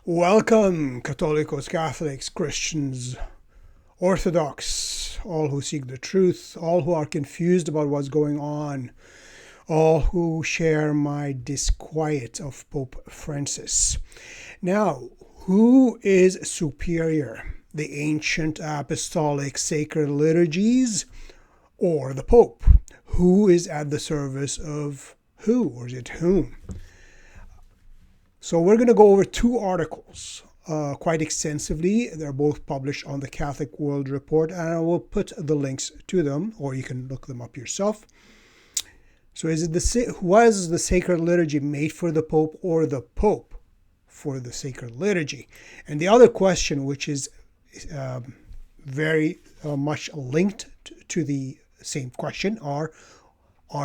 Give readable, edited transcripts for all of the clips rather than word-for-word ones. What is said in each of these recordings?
Welcome, Catholicos, Catholics, Christians, Orthodox, all who seek the truth, all who are confused about what's going on, all who share my disquiet of Pope Francis. Now, who is superior, the ancient apostolic sacred liturgies or the Pope? Who is at the service of who, or is it whom? So we're going to go over two articles quite extensively. They're both published on the Catholic World Report, and I will put the links to them, or you can look them up yourself. So was the Sacred Liturgy made for the Pope or the Pope for the Sacred Liturgy? And the other question, which is very much linked to the same question, are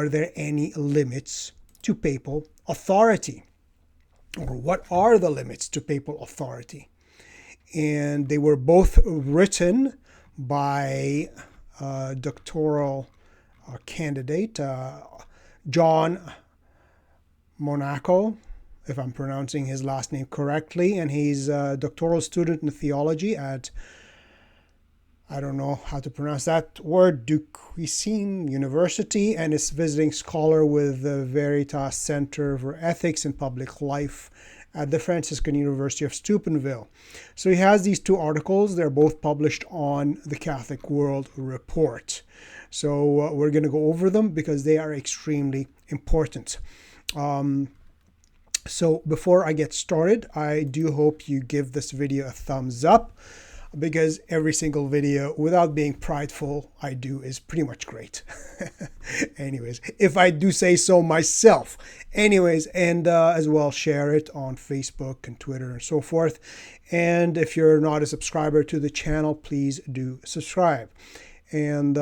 there any limits to papal authority? Or what are the limits to papal authority? And they were both written by doctoral candidate John Monaco, if I'm pronouncing his last name correctly, and he's a doctoral student in theology at, I don't know how to pronounce that word, Duquesne University, and is visiting scholar with the Veritas Center for Ethics and Public Life at the Franciscan University of Steubenville. So he has these two articles. They're both published on the Catholic World Report. So we're going to go over them because they are extremely important. So before I get started, I do hope you give this video a thumbs up, because every single video, without being prideful, I do is pretty much great. Anyways, if I do say so myself. Anyways, and as well, share it on Facebook and Twitter and so forth. And if you're not a subscriber to the channel, please do subscribe. And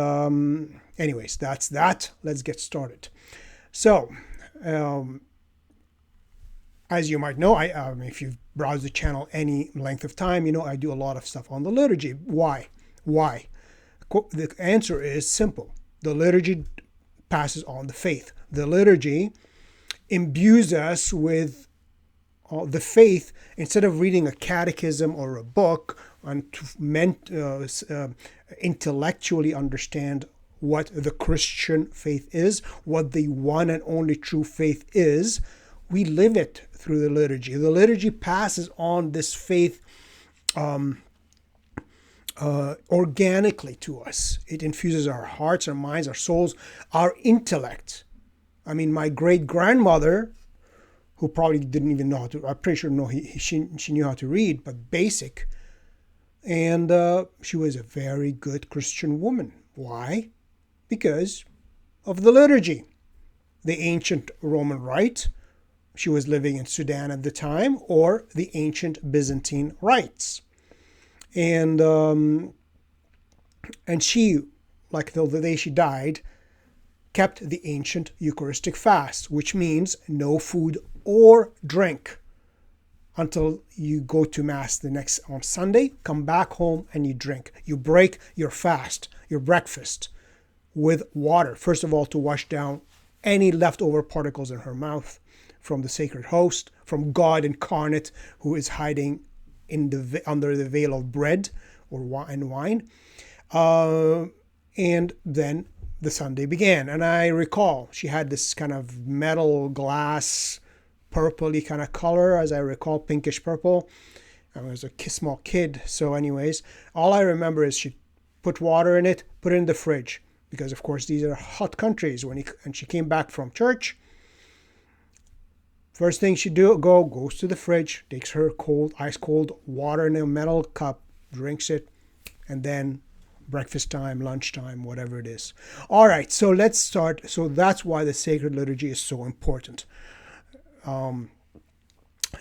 anyways, that's that. Let's get started. So, as you might know, if you've browsed the channel any length of time, you know I do a lot of stuff on the liturgy. Why? Why? The answer is simple. The liturgy passes on the faith. The liturgy imbues us with the faith instead of reading a catechism or a book and to intellectually understand what the Christian faith is, what the one and only true faith is. We live it through the liturgy. The liturgy passes on this faith organically to us. It infuses our hearts, our minds, our souls, our intellect. I mean, my great-grandmother, who probably didn't even know how to, I'm pretty sure she knew how to read, but basic. And she was a very good Christian woman. Why? Because of the liturgy. The ancient Roman rite. She was living in Sudan at the time, or the ancient Byzantine rites. And she, like till the day she died, kept the ancient Eucharistic fast, which means no food or drink until you go to Mass on Sunday, come back home and you drink. You break your fast, your breakfast, with water. First of all, to wash down any leftover particles in her mouth from the sacred host, from God incarnate, who is hiding under the veil of bread or wine. And then the Sunday began. And I recall she had this kind of metal glass, purpley kind of color, as I recall, pinkish purple. I was a small kid. So anyways, all I remember is she put water in it, put it in the fridge. Because, of course, these are hot countries. And she came back from church. First thing she goes to the fridge, takes her ice cold water in a metal cup, drinks it, and then breakfast time, lunchtime, whatever it is. All right, so let's start. So that's why the Sacred Liturgy is so important.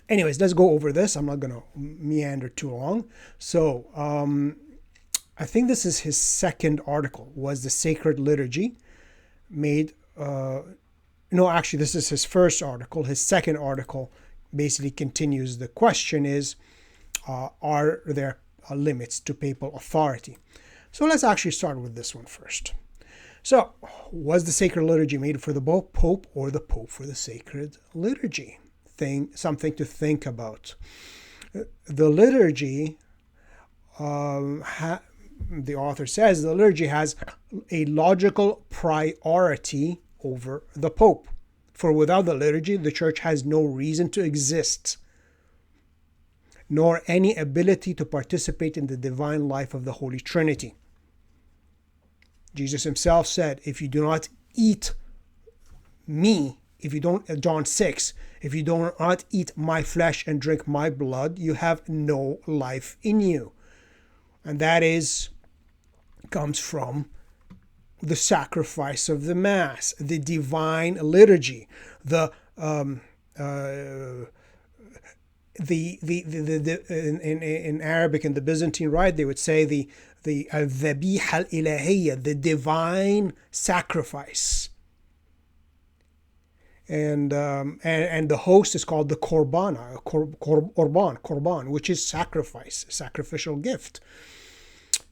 Anyways, let's go over this. I'm not going to meander too long. So I think this is his second article, was the Sacred Liturgy made... No, actually, this is his first article. His second article basically continues. The question is, are there limits to papal authority? So let's actually start with this one first. So, was the Sacred Liturgy made for the Pope or the Pope for the Sacred Liturgy? Something to think about. The liturgy, the author says, the liturgy has a logical priority over the Pope. For without the liturgy, the Church has no reason to exist, nor any ability to participate in the divine life of the Holy Trinity. Jesus himself said, if you do not eat me, if you don't, John 6, if you do not eat my flesh and drink my blood, you have no life in you. And that comes from the sacrifice of the Mass, the divine liturgy, in Arabic, in the Byzantine Rite, they would say the al-dhabiha al-ilahiyya, the divine sacrifice. And the host is called the korban, which is sacrifice, sacrificial gift.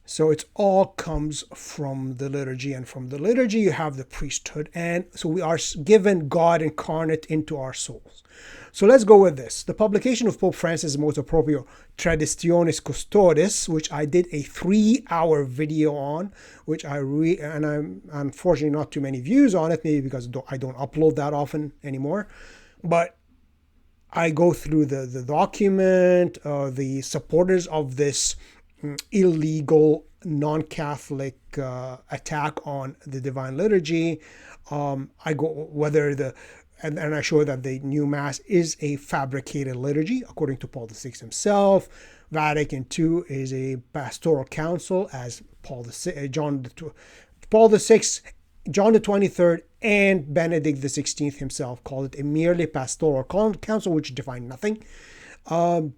So it all comes from the liturgy, and from the liturgy you have the priesthood, and so we are given God incarnate into our souls. So let's go with this. The publication of Pope Francis' most appropriate Traditionis Custodes, which I did a 3-hour video on, which and I'm unfortunately not too many views on it, maybe because I don't upload that often anymore, but I go through the document, the supporters of this illegal non-Catholic attack on the Divine Liturgy. I go whether and I show that the new Mass is a fabricated liturgy according to Paul VI himself. Vatican II is a pastoral council, as Paul VI, John the 23rd, and Benedict XVI himself called it a merely pastoral council, which defined nothing. And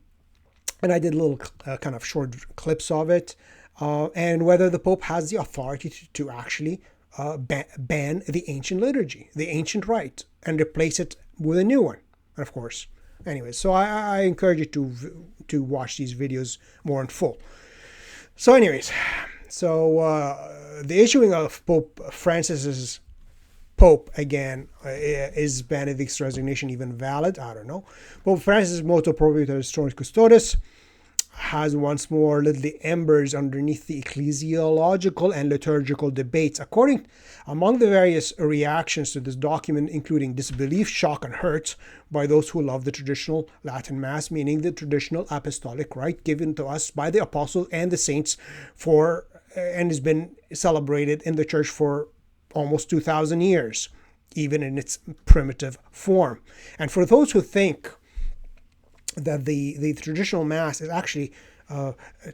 I did little kind of short clips of it, and whether the Pope has the authority to actually ban the ancient liturgy, the ancient rite, and replace it with a new one. And of course, anyways, so I encourage you to watch these videos more in full. So anyways, the issuing of Pope Francis's Pope again, is Benedict's resignation even valid? I don't know. Pope Francis' motto proprio Traditionis Custodes has once more lit the embers underneath the ecclesiological and liturgical debates. Among the various reactions to this document, including disbelief, shock, and hurt by those who love the traditional Latin Mass, meaning the traditional apostolic rite given to us by the apostles and the saints and has been celebrated in the Church for almost 2,000 years, even in its primitive form. And for those who think that the traditional Mass is actually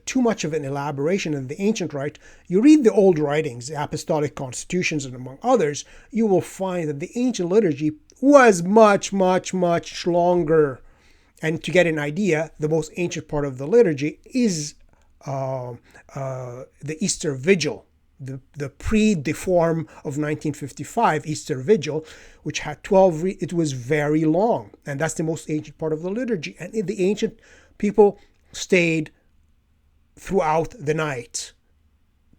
too much of an elaboration of the ancient rite, you read the old writings, the apostolic constitutions, and among others, you will find that the ancient liturgy was much, much, much longer. And to get an idea, the most ancient part of the liturgy is the Easter Vigil, the pre-deform of 1955 Easter Vigil, which had 12 it was very long, and that's the most ancient part of the liturgy. And the ancient people stayed throughout the night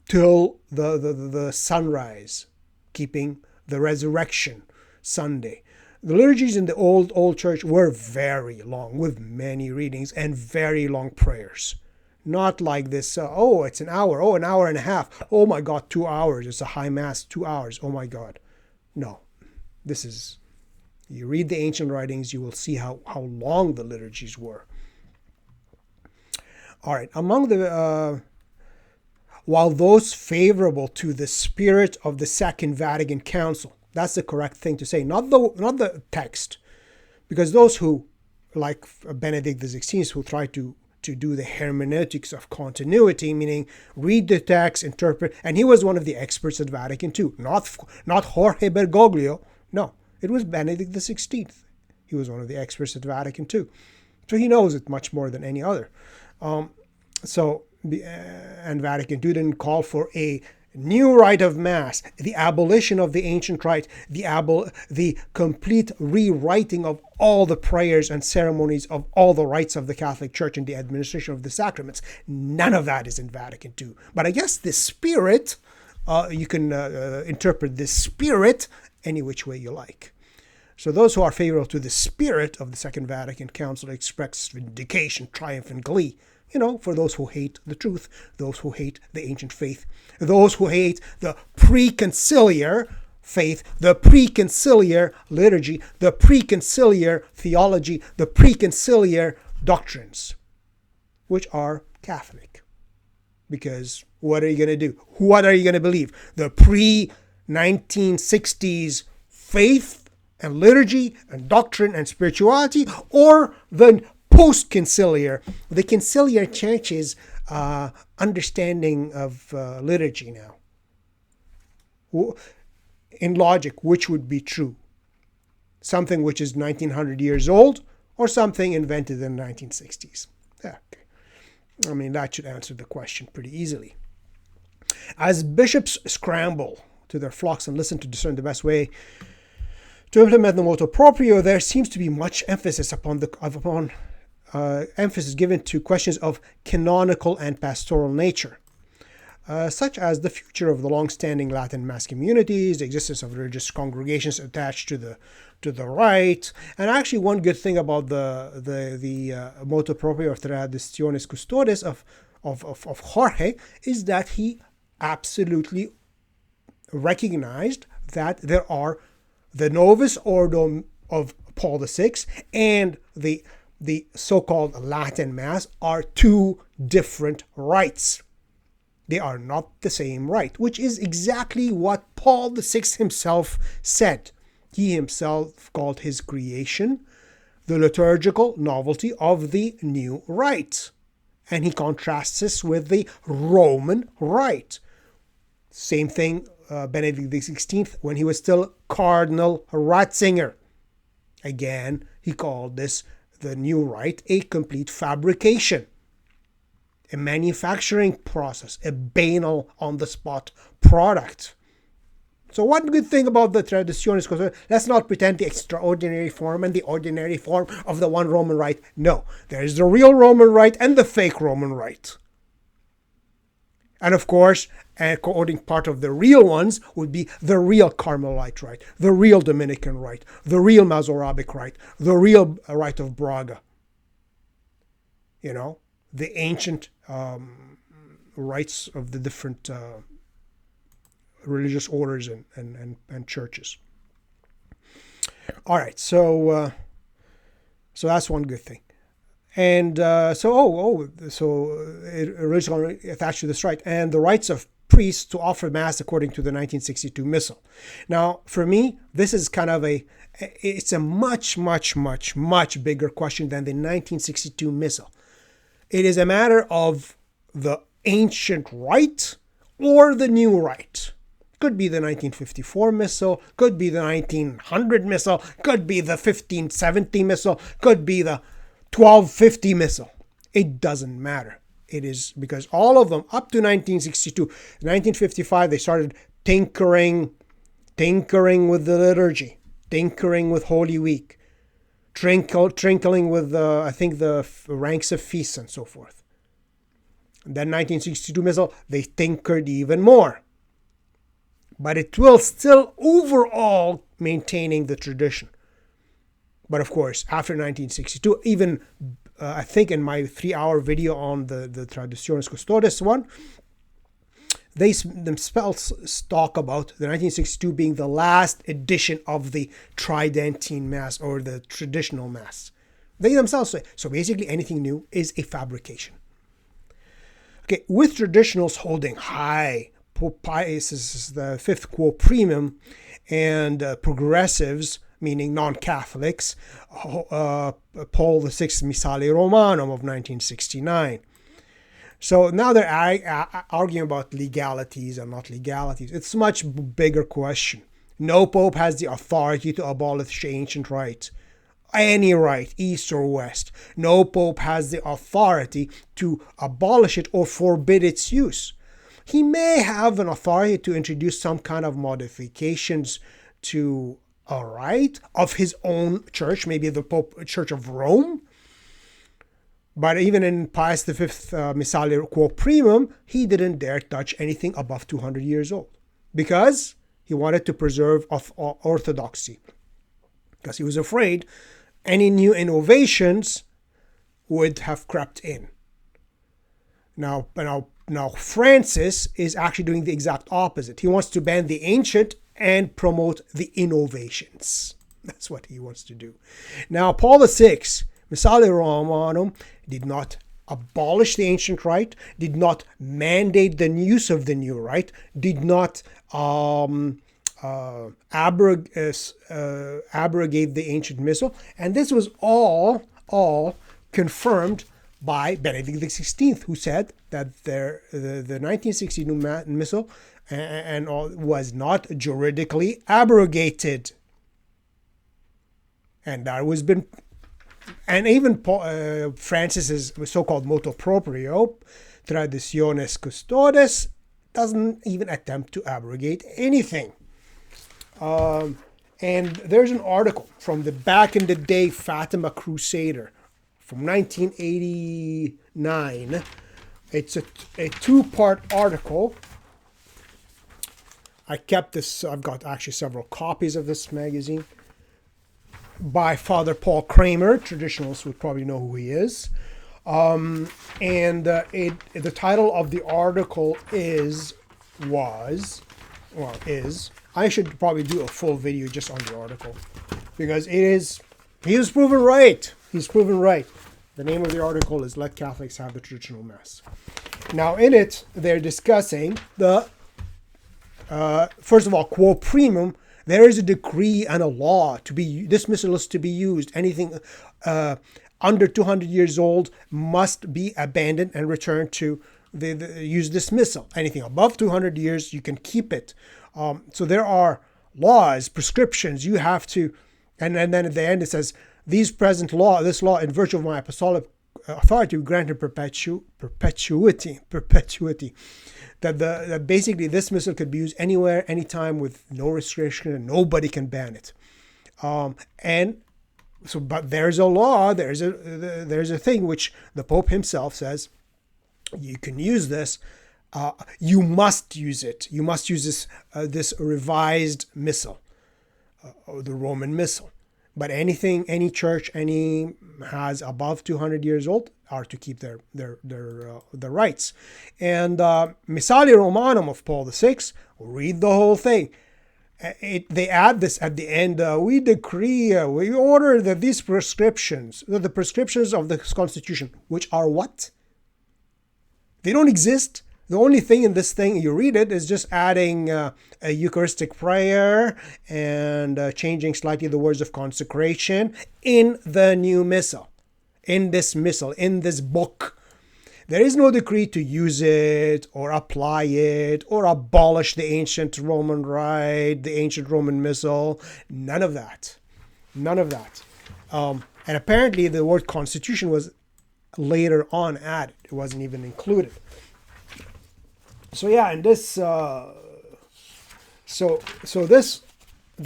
till the sunrise, keeping the resurrection Sunday. The liturgies in the old church were very long, with many readings and very long prayers. Not like this, it's an hour, an hour and a half. Oh my God, 2 hours. It's a high Mass, 2 hours. Oh my God. No, you read the ancient writings, you will see how long the liturgies were. All right, while those favorable to the spirit of the Second Vatican Council, that's the correct thing to say, not the text, because those who, like Benedict XVI, who try to do the hermeneutics of continuity, meaning read the text, interpret, and he was one of the experts at Vatican II, not Jorge Bergoglio. No, it was Benedict XVI. He was one of the experts at Vatican II, so he knows it much more than any other. And Vatican II didn't call for a new rite of Mass, the abolition of the ancient rite, the complete rewriting of all the prayers and ceremonies of all the rites of the Catholic Church and the administration of the sacraments. None of that is in Vatican II. But I guess the spirit, you can interpret this spirit any which way you like. So those who are favorable to the spirit of the Second Vatican Council express vindication, triumph, and glee. For those who hate the truth, those who hate the ancient faith, those who hate the preconciliar faith, the preconciliar liturgy, the preconciliar theology, the preconciliar doctrines, which are Catholic. Because what are you going to do? What are you going to believe? The pre-1960s faith and liturgy and doctrine and spirituality, or the post-conciliar, the conciliar church's understanding of liturgy now? In logic, which would be true? Something which is 1900 years old, or something invented in the 1960s? Okay. I mean, that should answer the question pretty easily. As bishops scramble to their flocks and listen to discern the best way to implement the motu proprio, there seems to be much emphasis emphasis given to questions of canonical and pastoral nature, such as the future of the long-standing Latin Mass communities, the existence of religious congregations attached to the rite. And actually, one good thing about the motu proprio of Traditionis Custodes of Jorge is that he absolutely recognized that there are the Novus Ordo of Paul VI and the so-called Latin Mass are two different rites. They are not the same rite, which is exactly what Paul VI himself said. He himself called his creation the liturgical novelty of the new rite. And he contrasts this with the Roman rite. Same thing, Benedict XVI, when he was still Cardinal Ratzinger. Again, he called this, the new rite, a complete fabrication, a manufacturing process, a banal on-the-spot product. So one good thing about the Traditionis, let's not pretend the extraordinary form and the ordinary form of the one Roman rite. No, there is the real Roman rite and the fake Roman rite. And of course, according part of the real ones would be the real Carmelite rite, the real Dominican rite, the real Masoretic rite, the real rite of Braga. The ancient rites of the different religious orders and churches. All right, so that's one good thing. And so originally attached to this rite, and the rights of priests to offer Mass according to the 1962 Missal. Now, for me, this is kind of it's a much, much, much, much bigger question than the 1962 Missal. It is a matter of the ancient rite or the new rite. Could be the 1954 Missal, could be the 1900 Missal, could be the 1570 Missal, could be the 1250 Missal. It doesn't matter. It is because all of them up to 1962, 1955, they started tinkering with the liturgy, tinkering with Holy Week, trinkling with the ranks of feasts and so forth. And then 1962 Missal, they tinkered even more. But it will still overall maintaining the tradition. But of course, after 1962, even I think in my 3-hour video on the Traditionis Custodes one, they themselves talk about the 1962 being the last edition of the Tridentine Mass or the traditional Mass. They themselves say, so basically anything new is a fabrication. Okay, with traditionals holding high, Pope Pius is the fifth quo primum, and progressives, meaning non-Catholics, Paul VI Missale Romanum of 1969. So now they're arguing about legalities and not legalities. It's a much bigger question. No pope has the authority to abolish ancient rites. Any rite, east or west. No pope has the authority to abolish it or forbid its use. He may have an authority to introduce some kind of modifications to a rite of his own church, maybe the Pope Church of Rome. But even in Pius V Missale Quo Primum, he didn't dare touch anything above 200 years old because he wanted to preserve orthodoxy. because he was afraid any new innovations would have crept in. Now Francis is actually doing the exact opposite. He wants to ban the ancient and promote the innovations. That's what he wants to do. Now, Paul VI, Missale Romanum, did not abolish the ancient rite, did not mandate the use of the new rite, did not abrogate the ancient missal, and this was all confirmed by Benedict XVI, who said that the 1962 missal and all was not juridically abrogated, and that was been, and even Francis's so-called motu proprio, Traditionis Custodes, doesn't even attempt to abrogate anything. And there's an article from the back in the day Fatima Crusader from 1989. It's a two-part article. I kept this, I've got actually several copies of this magazine, by Father Paul Kramer. Traditionalists would probably know who he is. The title of the article is, I should probably do a full video just on the article, because he was proven right. He's proven right. The name of the article is Let Catholics Have the Traditional Mass. Now in it, they're discussing the, first of all, quo primum, there is a decree and a law to be, this missal is to be used. Anything under 200 years old must be abandoned and returned to use this missal. Anything above 200 years, you can keep it. So there are laws, prescriptions, you have to, and then at the end it says, this law in virtue of my apostolic authority granted perpetuity. That basically this missal could be used anywhere, anytime, with no restriction, and nobody can ban it. And so, but there's a law, there's a thing which the Pope himself says, you can use this. You must use it. You must use this revised missal, the Roman missal. But anything, any church, any has above 200 years old are to keep their rights. And Missale Romanum of Paul VI, read the whole thing. They add this at the end. We decree, we order that these prescriptions, the prescriptions of the Constitution, which are what? They don't exist. The only thing in this thing, you read it, is just adding a Eucharistic prayer and changing slightly the words of consecration in the new missal, in this book. There is no decree to use it or apply it or abolish the ancient Roman rite, the ancient Roman missal. None of that. And apparently the word constitution was later on added. It wasn't even included. So yeah, and this, the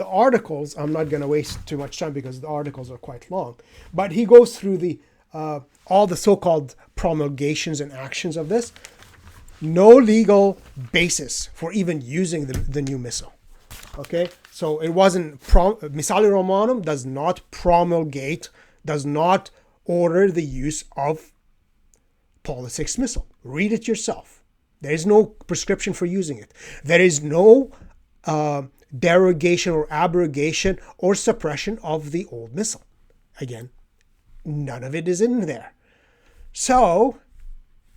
articles, I'm not going to waste too much time because the articles are quite long, but he goes through all the so-called promulgations and actions of this. No legal basis for even using the new missal. Okay, so it wasn't, Missale Romanum does not promulgate, does not order the use of Paul VI missal. Read it yourself. There is no prescription for using it. There is no derogation or abrogation or suppression of the old missal. Again, none of it is in there. So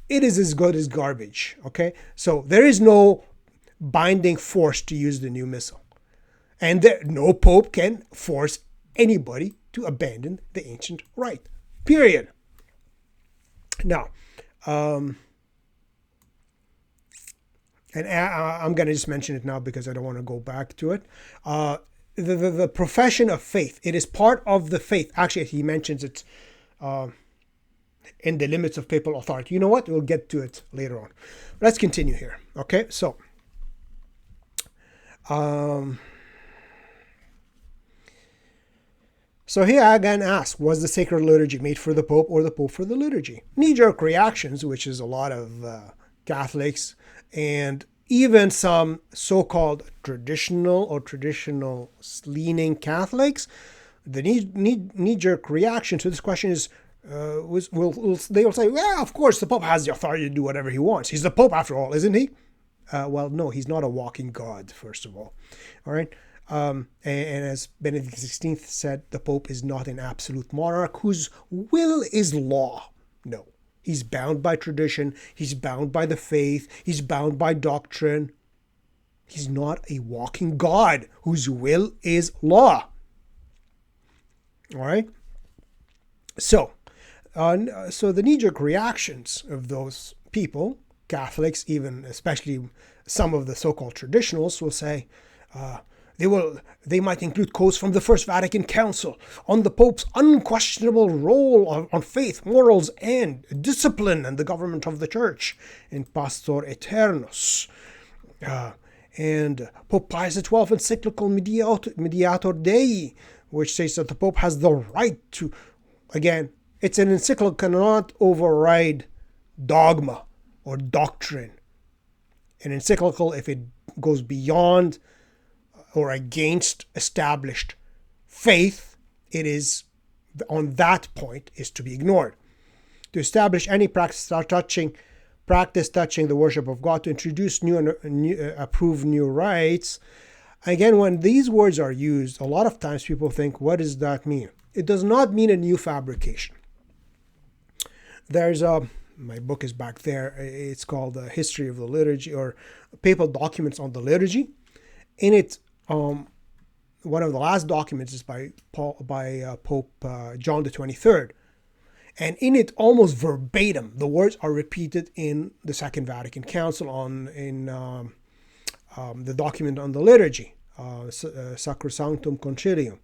it is as good as garbage. Okay, so there is no binding force to use the new missal, and no pope can force anybody to abandon the ancient rite. Period. Now, and I'm going to just mention it now because I don't want to go back to it. The profession of faith. It is part of the faith. Actually, he mentions it in the limits of papal authority. You know what? We'll get to it later on. Let's continue here. Okay, so here I again ask, was the Sacred Liturgy made for the Pope or the Pope for the liturgy? Knee-jerk reactions, which is a lot of Catholics and even some so-called traditional or traditional-leaning Catholics, the knee-jerk reaction to this question is, they will say, well, of course, the Pope has the authority to do whatever he wants. He's the Pope after all, isn't he? Well, no, he's not a walking God, first of all. All right. And as Benedict XVI said, the Pope is not an absolute monarch whose will is law. No, he's bound by tradition. He's bound by the faith. He's bound by doctrine. He's not a walking God whose will is law. All right. So the knee-jerk reactions of those people, Catholics, even especially some of the so-called traditionalists, will say they might include quotes from the First Vatican Council on the Pope's unquestionable role on faith, morals, and discipline and the government of the Church in Pastor Aeternus. And Pope Pius XII encyclical Mediator Dei, which says that the Pope has the right to, again, it's an encyclical cannot override dogma or doctrine. An encyclical, if it goes beyond or against established faith, it is, on that point, is to be ignored. To establish any practice touching the worship of God, to introduce approve new rites. Again, when these words are used, a lot of times people think, what does that mean? It does not mean a new fabrication. There's my book is back there. It's called The History of the Liturgy, or Papal Documents on the Liturgy. In it, one of the last documents is by Pope John the 23rd. And in it, almost verbatim, the words are repeated in the Second Vatican Council in the document on the liturgy, Sacrosanctum Concilium.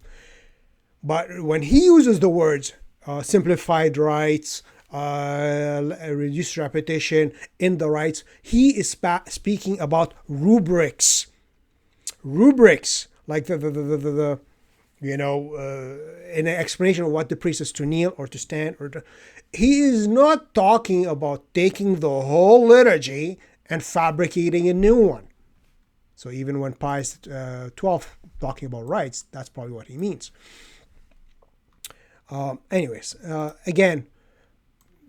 But when he uses the words simplified rites, reduced repetition in the rites, he is speaking about rubrics. Rubrics, like the in an explanation of what the priest is to kneel or to stand he is not talking about taking the whole liturgy and fabricating a new one. So even when Pius XII talking about rites, that's probably what he means. Again,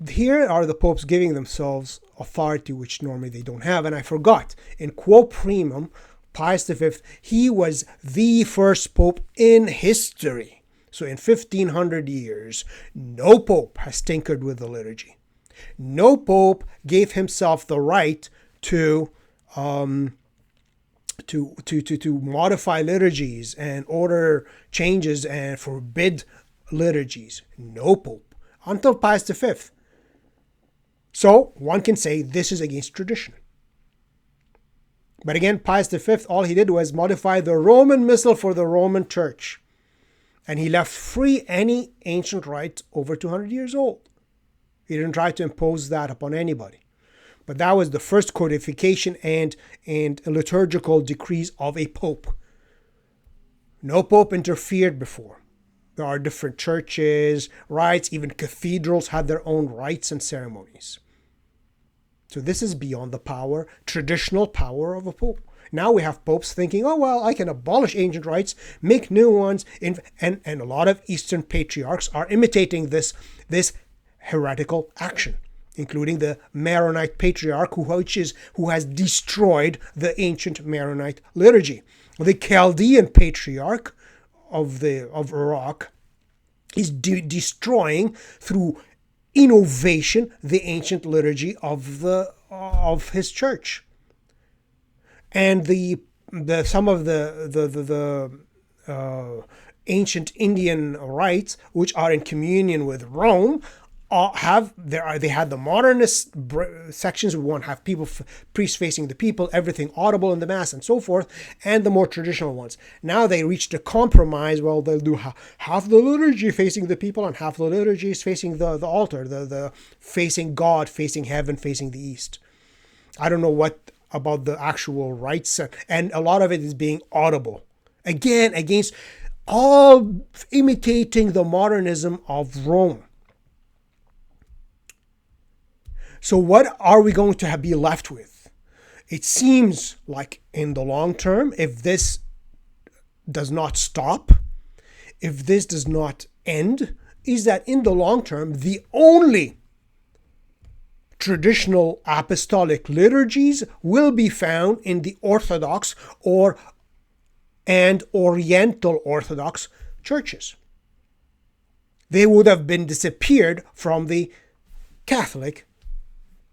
here are the popes giving themselves authority which normally they don't have. And I forgot, in Quo Primum, Pius V, he was the first pope in history. So in 1500 years, no pope has tinkered with the liturgy. No pope gave himself the right to modify liturgies and order changes and forbid liturgies. No pope until Pius V. So one can say this is against tradition. But again, Pius V, all he did was modify the Roman Missal for the Roman Church. And he left free any ancient rite over 200 years old. He didn't try to impose that upon anybody. But that was the first codification and liturgical decrees of a pope. No pope interfered before. There are different churches, rites, even cathedrals had their own rites and ceremonies. So this is beyond the traditional power of a pope. Now we have popes thinking, oh, well, I can abolish ancient rites, make new ones. And a lot of Eastern patriarchs are imitating this heretical action, including the Maronite patriarch who has destroyed the ancient Maronite liturgy. The Chaldean patriarch of Iraq is destroying through innovation the ancient liturgy of his church. And some of the ancient Indian rites, which are in communion with Rome, they had the modernist sections. We want to have priests facing the people, everything audible in the mass and so forth, and the more traditional ones. Now they reached a compromise. Well, they'll do half the liturgy facing the people and half the liturgy is facing the altar, the facing God, facing heaven, facing the east. I don't know what about the actual rites, and a lot of it is being audible. Again, against all imitating the modernism of Rome. So what are we going to be left with? It seems like in the long term, if this does not stop, if this does not end, is that in the long term, the only traditional apostolic liturgies will be found in the Orthodox and Oriental Orthodox churches. They would have been disappeared from the Catholic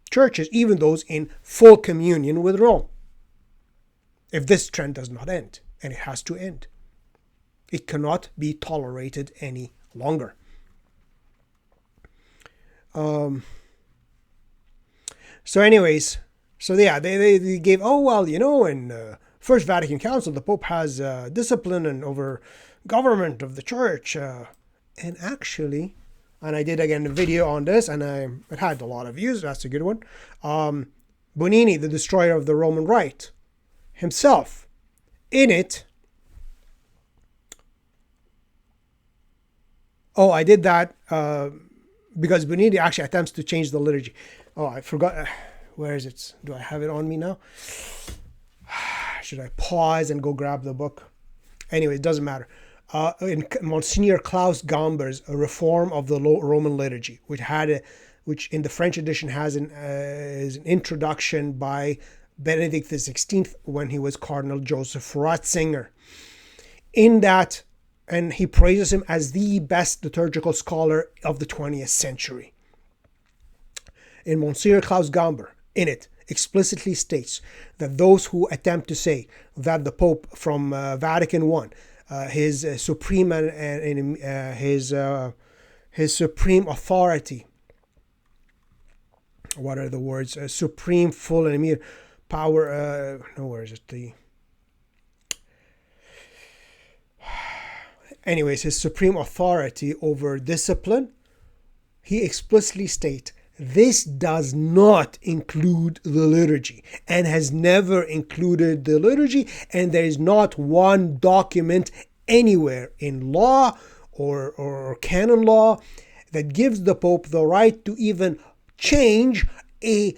churches, even those in full communion with Rome, if this trend does not end, and it has to end. It cannot be tolerated any longer. They gave, in First Vatican Council, the Pope has discipline and over government of the church. And actually, and I did again a video on this, and it had a lot of views. That's a good one. Bonini, the destroyer of the Roman Rite, himself, in it. Oh, I did that because Bonini actually attempts to change the liturgy. Oh, I forgot. Where is it? Do I have it on me now? Should I pause and go grab the book? Anyway, it doesn't matter. In Monsignor Klaus Gamber's A Reform of the Roman Liturgy, which in the French edition has is an introduction by Benedict XVI when he was Cardinal Joseph Ratzinger. In that, and he praises him as the best liturgical scholar of the 20th century. In Monsignor Klaus Gamber, in it, explicitly states that those who attempt to say that the Pope from Vatican I, his supreme and his supreme authority, what are the words? Supreme, full, and immediate power. Where is it? Anyways, his supreme authority over discipline, he explicitly states this does not include the liturgy and has never included the liturgy, and there is not one document anywhere in law or canon law that gives the Pope the right to even change a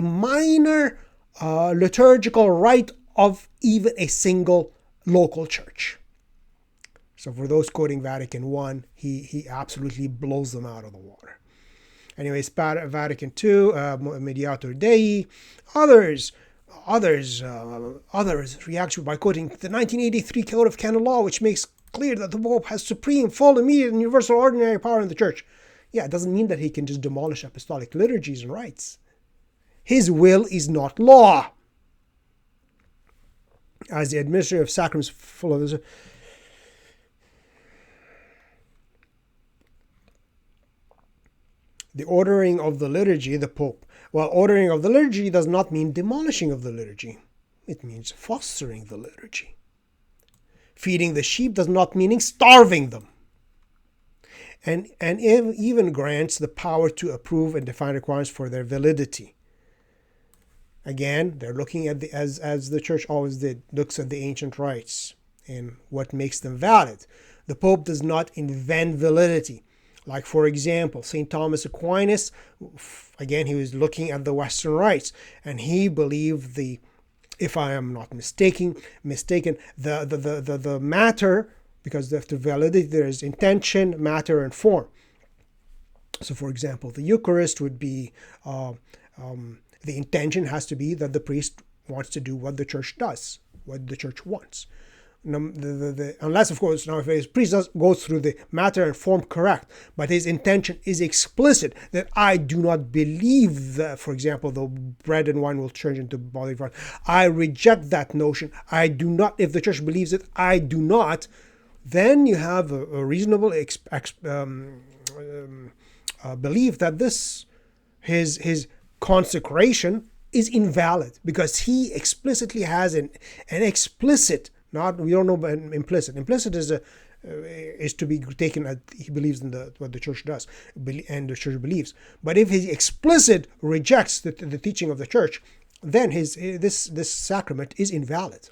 minor liturgical rite of even a single local church. So for those quoting Vatican I, he absolutely blows them out of the water. Anyways, Vatican II, Mediator Dei, others react by quoting the 1983 Code of Canon Law, which makes clear that the Pope has supreme, full, immediate, and universal ordinary power in the Church. Yeah, it doesn't mean that he can just demolish apostolic liturgies and rites. His will is not law. As the administrator of sacraments full of this, the ordering of the liturgy, the Pope. Well, ordering of the liturgy does not mean demolishing of the liturgy. It means fostering the liturgy. Feeding the sheep does not mean starving them. And even grants the power to approve and define requirements for their validity. Again, they're looking at as the Church always did, looks at the ancient rites and what makes them valid. The Pope does not invent validity. Like, for example, St. Thomas Aquinas, again, he was looking at the Western rites, and he believed if I am not mistaken, the matter, because after validity there is intention, matter, and form. So, for example, the Eucharist would be, the intention has to be that the priest wants to do what the Church does, what the Church wants. Unless, of course, now if his priest goes through the matter and form correct, but his intention is explicit that I do not believe that, for example, the bread and wine will change into body of Christ. I reject that notion. I do not. If the Church believes it, I do not. Then you have a reasonable belief that his consecration is invalid because he explicitly has an explicit. We don't know about implicit. Implicit is to be taken as he believes in what the Church does and the Church believes. But if he explicit rejects the teaching of the Church, then this sacrament is invalid.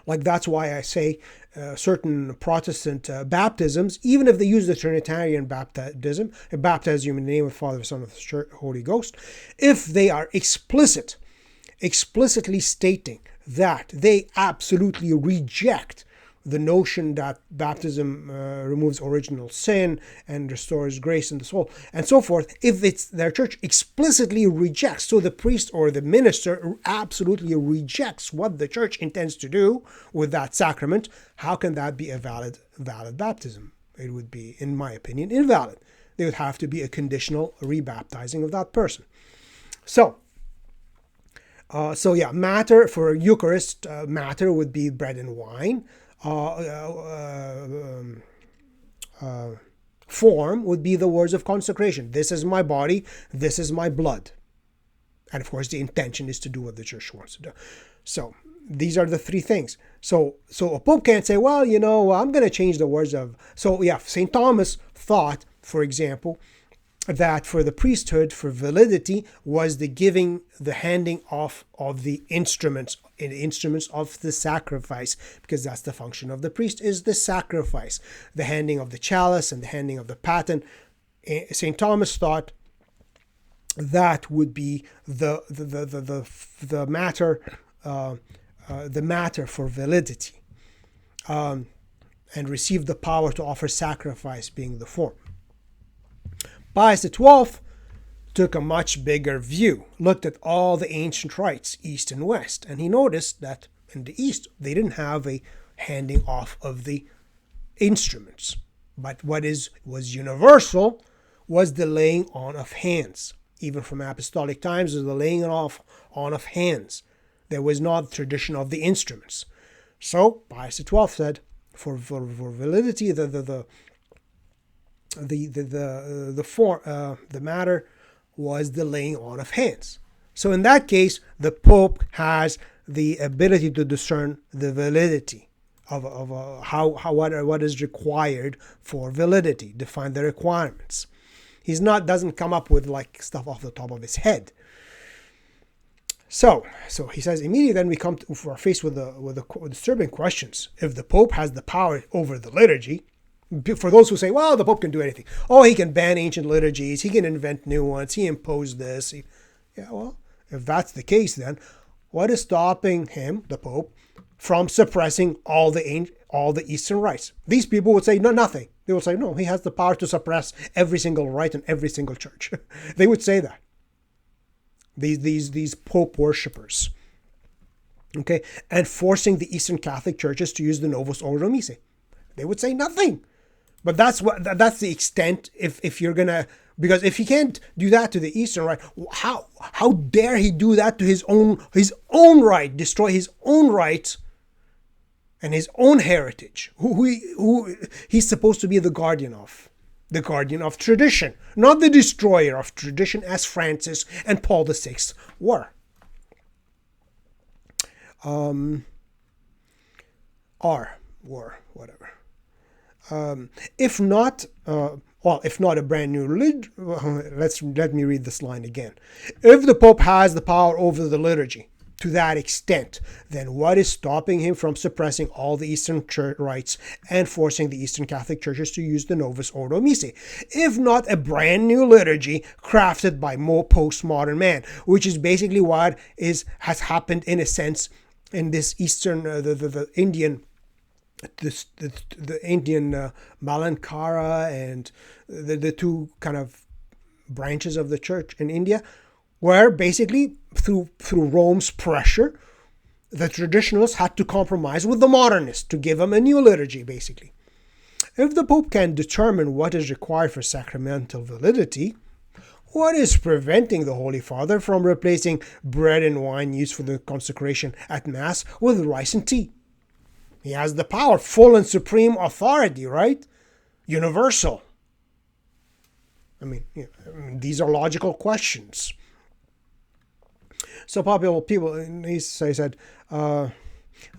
Like, that's why I say certain Protestant baptisms, even if they use the Trinitarian baptism, baptize you in the name of the Father, Son, and the Holy Ghost, if they are explicitly stating that they absolutely reject the notion that baptism removes original sin and restores grace in the soul, and so forth, if it's their church explicitly rejects, so the priest or the minister absolutely rejects what the church intends to do with that sacrament, how can that be a valid baptism? It would be, in my opinion, invalid. There would have to be a conditional rebaptizing of that person. So yeah, matter for Eucharist, matter would be bread and wine. Form would be the words of consecration. This is my body, this is my blood. And of course, the intention is to do what the church wants to do. So these are the three things. So a pope can't say, well, I'm going to change the words of... So yeah, St. Thomas thought, for example, that for the priesthood, for validity, was the handing off of the instruments of the sacrifice, because that's the function of the priest, is the sacrifice, the handing of the chalice and the handing of the paten. St. Thomas thought that would be the matter for validity, and receive the power to offer sacrifice being the form. Pius XII took a much bigger view, looked at all the ancient rites, East and West, and he noticed that in the East, they didn't have a handing off of the instruments. But what was universal was the laying on of hands. Even from apostolic times, was the laying on of hands. There was not the tradition of the instruments. So Pius XII said, for validity, the matter was the laying on of hands. So in that case, the Pope has the ability to discern the validity of what is required for validity, define the requirements. Doesn't come up with like stuff off the top of his head. So he says immediately then we're faced with the disturbing questions. If the Pope has the power over the liturgy, for those who say, well, the Pope can do anything. Oh, he can ban ancient liturgies. He can invent new ones. He imposed this. Well, if that's the case, then what is stopping him, the Pope, from suppressing all the Eastern rites? These people would say, no, nothing. They would say, no, he has the power to suppress every single rite in every single church. They would say that. These Pope worshippers. Okay, and forcing the Eastern Catholic churches to use the Novus Ordo Missae. They would say nothing. But that's the extent if you're gonna, because if he can't do that to the Eastern Rite, how dare he do that to his own rite, destroy his own rights and his own heritage, who he's supposed to be the guardian of tradition, not the destroyer of tradition as Francis and Paul VI were. Whatever. If not a brand new religion, let me read this line again. If the Pope has the power over the liturgy to that extent, then what is stopping him from suppressing all the Eastern church rites and forcing the Eastern Catholic churches to use the Novus Ordo Missae? If not a brand new liturgy crafted by more postmodern man, which is basically what has happened in a sense in this Eastern, the Indian. The Indian Malankara and the two kind of branches of the church in India, where basically through Rome's pressure, the traditionalists had to compromise with the modernists to give them a new liturgy, basically. If the Pope can determine what is required for sacramental validity, what is preventing the Holy Father from replacing bread and wine used for the consecration at Mass with rice and tea? He has the power, full and supreme authority, right? Universal. I mean, these are logical questions. So people, he said,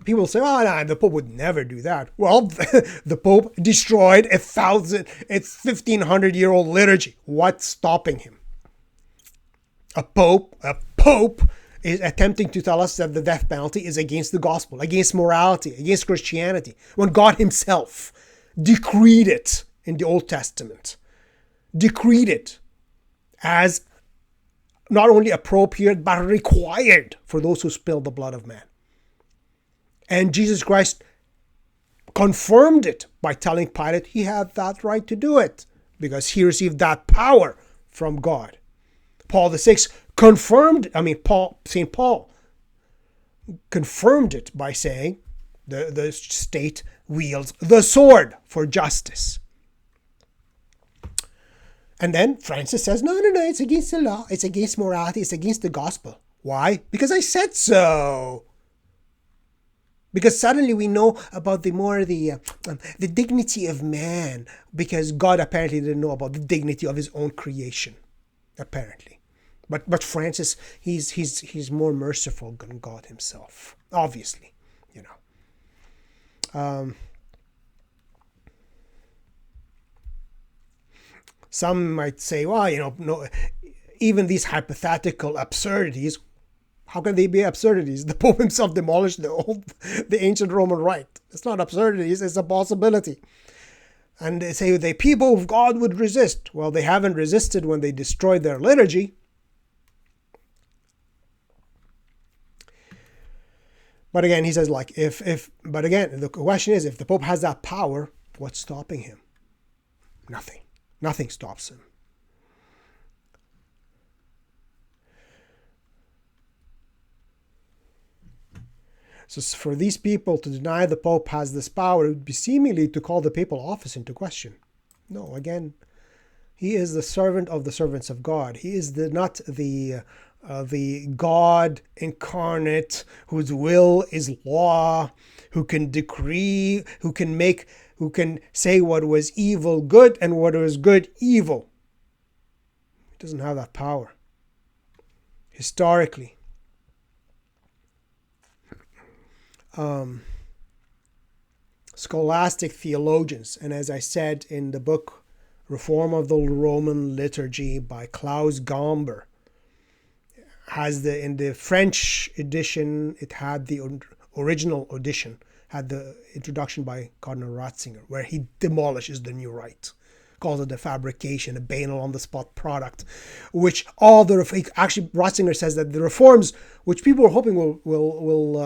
people say, oh, no, the Pope would never do that. Well, the Pope destroyed it's 1,500-year-old liturgy. What's stopping him? A Pope is attempting to tell us that the death penalty is against the gospel, against morality, against Christianity, when God himself decreed it in the Old Testament. Decreed it as not only appropriate, but required for those who spill the blood of man. And Jesus Christ confirmed it by telling Pilate he had that right to do it because he received that power from God. Paul VI confirmed, St. Paul confirmed it by saying the state wields the sword for justice. And then Francis says, no, it's against the law, it's against morality, it's against the gospel. Why? Because I said so. Because suddenly we know about the dignity of man, because God apparently didn't know about the dignity of his own creation, apparently. But Francis, he's more merciful than God himself, obviously, Some might say, well, no, even these hypothetical absurdities, how can they be absurdities? The Pope himself demolished the ancient Roman rite. It's not absurdities, it's a possibility. And they say the people of God would resist. Well, they haven't resisted when they destroyed their liturgy. But again, he says, but again, the question is, if the Pope has that power, what's stopping him? Nothing. Nothing stops him. So for these people to deny the Pope has this power, it would be seemingly to call the papal office into question. No, again, he is the servant of the servants of God. He is not the God incarnate whose will is law, who can decree, who can say what was evil good and what was good evil. He doesn't have that power. Historically. Scholastic theologians, and as I said in the book Reform of the Roman Liturgy by Klaus Gomber, in the French edition, it had the original edition, had the introduction by Cardinal Ratzinger, where he demolishes the new rite, calls it a fabrication, a banal on-the-spot product, which actually Ratzinger says that the reforms which people were hoping will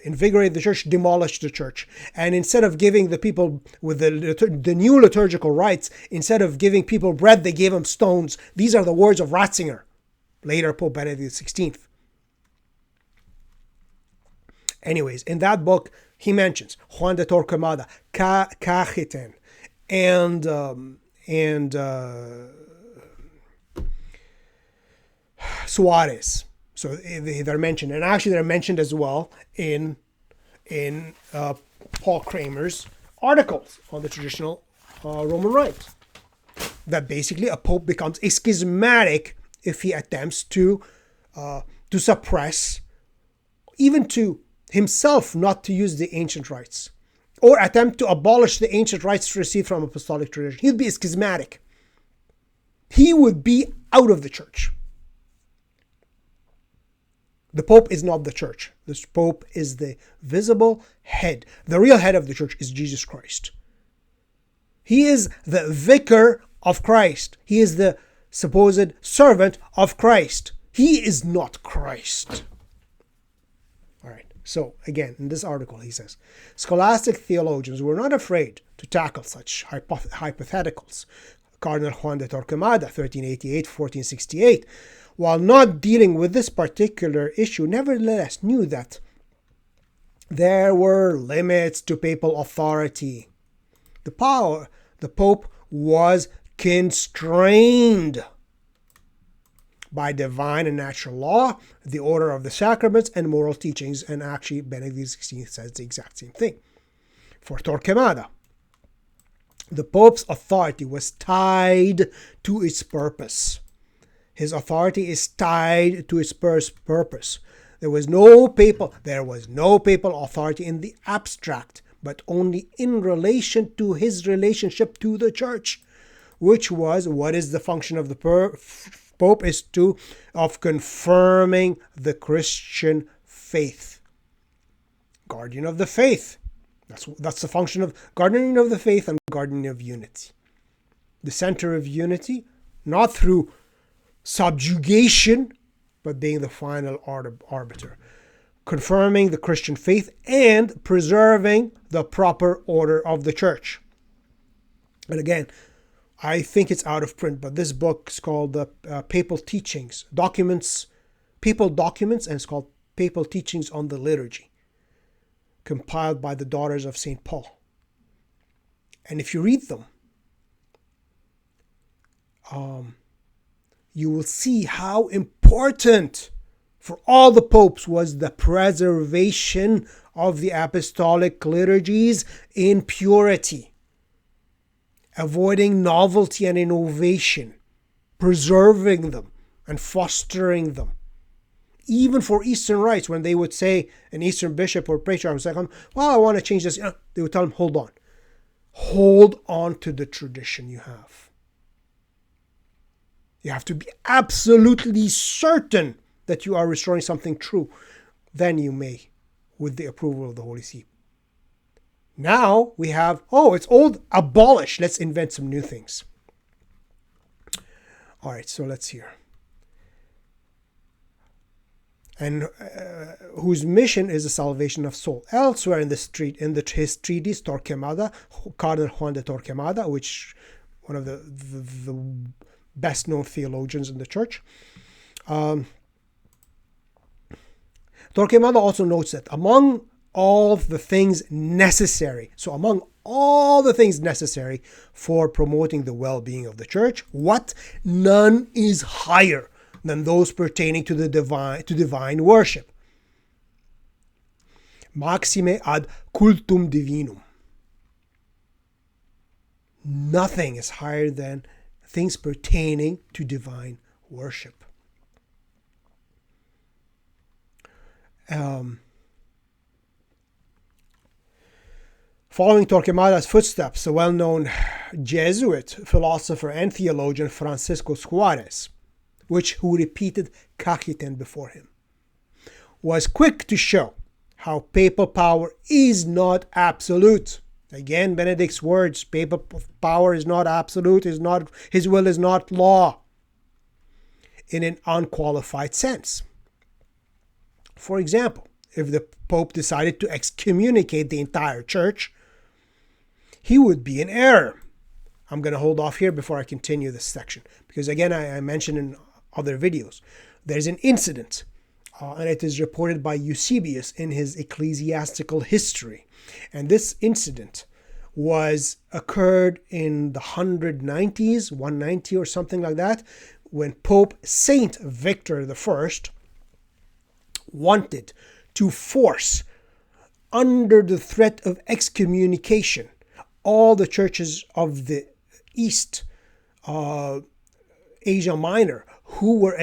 invigorate the church, demolish the church. And instead of giving the people with the new liturgical rites, instead of giving people bread, they gave them stones. These are the words of Ratzinger, later Pope Benedict XVI. Anyways, in that book, he mentions Juan de Torquemada, Cajetan, and Suarez. So they're mentioned, and actually they're mentioned as well in Paul Kramer's articles on the traditional Roman rite. That basically a pope becomes a schismatic if he attempts to suppress, even to himself not to use the ancient rites, or attempt to abolish the ancient rites received from apostolic tradition. He'd be a schismatic. He would be out of the church. The Pope is not the church. The Pope is the visible head. The real head of the church is Jesus Christ. He is the vicar of Christ. He is the supposed servant of Christ. He is not Christ. All right. So again, in this article, he says, Scholastic theologians were not afraid to tackle such hypotheticals. Cardinal Juan de Torquemada, 1388-1468, while not dealing with this particular issue, nevertheless knew that there were limits to papal authority. The Pope was constrained by divine and natural law, the order of the sacraments, and moral teachings. And actually, Benedict XVI says the exact same thing. For Torquemada, the Pope's authority was tied to its purpose. His authority is tied to its purpose. There was no papal authority in the abstract, but only in relation to his relationship to the church, which was, what is the function of the Pope, is of confirming the Christian faith. Guardian of the faith. That's the function of guardian of the faith and guardian of unity. The center of unity, not through subjugation, but being the final arbiter. confirming the Christian faith and preserving the proper order of the church. And again, I think it's out of print, but this book is called the Papal Teachings, Papal Documents, and it's called Papal Teachings on the Liturgy, compiled by the Daughters of St. Paul. And if you read them, you will see how important for all the popes was the preservation of the apostolic liturgies in purity, avoiding novelty and innovation, preserving them and fostering them. Even for Eastern rites, when they would say, an Eastern bishop or patriarch would say, well, I want to change this, they would tell them, hold on. Hold on to the tradition you have. You have to be absolutely certain that you are restoring something true. Then you may, with the approval of the Holy See. Now we have, it's old, abolish. Let's invent some new things. All right, so let's hear. And whose mission is the salvation of soul. Elsewhere in his treatise Torquemada, Cardinal Juan de Torquemada, which one of the best known theologians in the church, Torquemada also notes that among all the things necessary, for promoting the well-being of the church, none is higher than those pertaining to divine worship. Maxime ad cultum divinum. Nothing is higher than things pertaining to divine worship. Following Torquemada's footsteps, the well-known Jesuit philosopher and theologian Francisco Suarez, who repeated Cajetan before him, was quick to show how papal power is not absolute. Again, Benedict's words, papal power is not absolute, his will is not law, in an unqualified sense. For example, if the Pope decided to excommunicate the entire church, he would be in error. I'm going to hold off here before I continue this section, because again, I mentioned in other videos, there's an incident, and it is reported by Eusebius in his Ecclesiastical History. And this incident occurred in the 190s, 190 or something like that, when Pope Saint Victor I wanted to force, under the threat of excommunication, all the churches of the East, Asia Minor, who were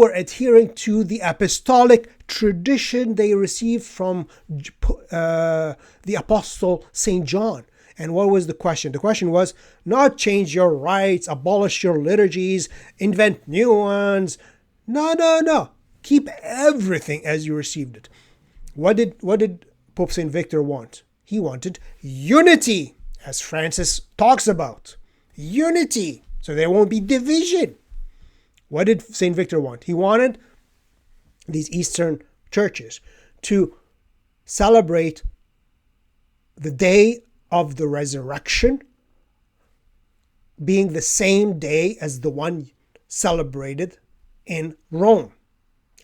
adhering to the apostolic tradition they received from the Apostle St. John. And what was the question? The question was not change your rites, abolish your liturgies, invent new ones. No. Keep everything as you received it. What did Pope St. Victor want? He wanted unity, as Francis talks about. Unity, so there won't be division. What did St. Victor want? He wanted these Eastern churches to celebrate the day of the resurrection being the same day as the one celebrated in Rome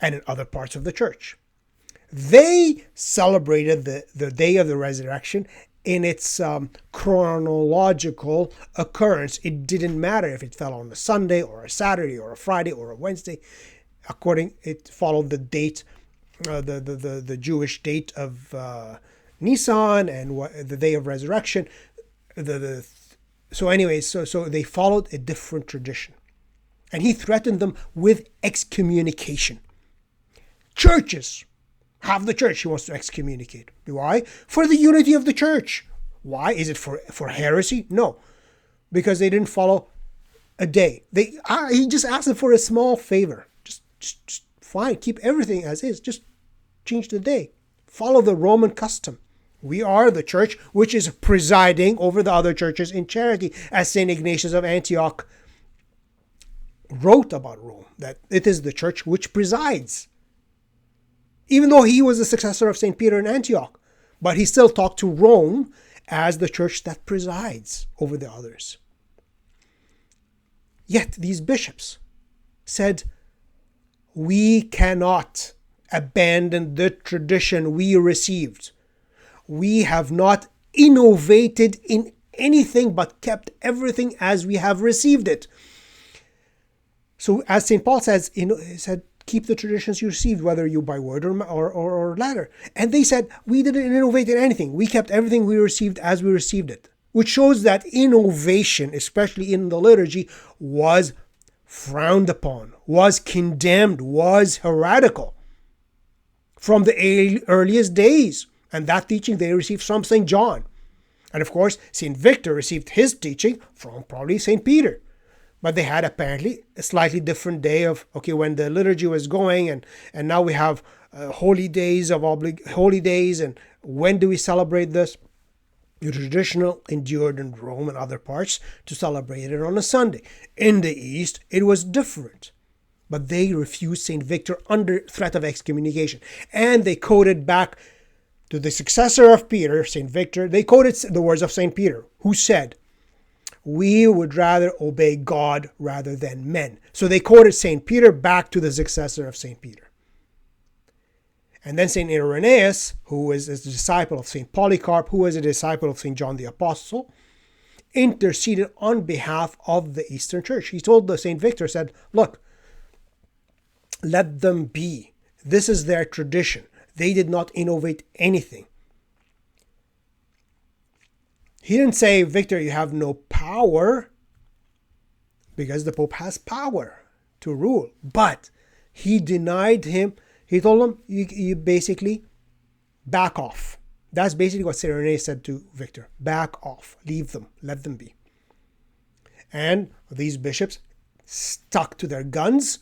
and in other parts of the church. They celebrated the day of the resurrection in its chronological occurrence. It didn't matter if it fell on a Sunday or a Saturday or a Friday or a Wednesday. It followed the date, the Jewish date of Nisan and the day of resurrection. So they followed a different tradition, and he threatened them with excommunication. Churches. Half the church he wants to excommunicate. Why? For the unity of the church. Why? Is it for heresy? No. Because they didn't follow a day. He just asked them for a small favor. Just fine. Keep everything as is. Just change the day. Follow the Roman custom. We are the church which is presiding over the other churches in charity, as St. Ignatius of Antioch wrote about Rome, that it is the church which presides even though he was the successor of St. Peter in Antioch. But he still talked to Rome as the church that presides over the others. Yet these bishops said, we cannot abandon the tradition we received. We have not innovated in anything but kept everything as we have received it. So as St. Paul says, he said, keep the traditions you received, whether you by word or letter. And they said, we didn't innovate in anything. We kept everything we received as we received it. Which shows that innovation, especially in the liturgy, was frowned upon, was condemned, was heretical from the earliest days. And that teaching they received from St. John. And of course, St. Victor received his teaching from probably St. Peter. But they had apparently a slightly different day of, okay, when the liturgy was going, and now we have holy days, and when do we celebrate this? The traditional endured in Rome and other parts to celebrate it on a Sunday. In the East, it was different. But they refused St. Victor under threat of excommunication. And they quoted back to the successor of Peter, St. Victor, they quoted the words of St. Peter, who said, we would rather obey God rather than men. So they quoted St. Peter back to the successor of St. Peter. And then St. Irenaeus, who is a disciple of St. Polycarp, who was a disciple of St. John the Apostle, interceded on behalf of the Eastern Church. He told the St. Victor, said, look, let them be. This is their tradition. They did not innovate anything. He didn't say, Victor, you have no power, because the Pope has power to rule. But he denied him. He told him, you basically back off. That's basically what St. Irenaeus said to Victor. Back off. Leave them. Let them be. And these bishops stuck to their guns.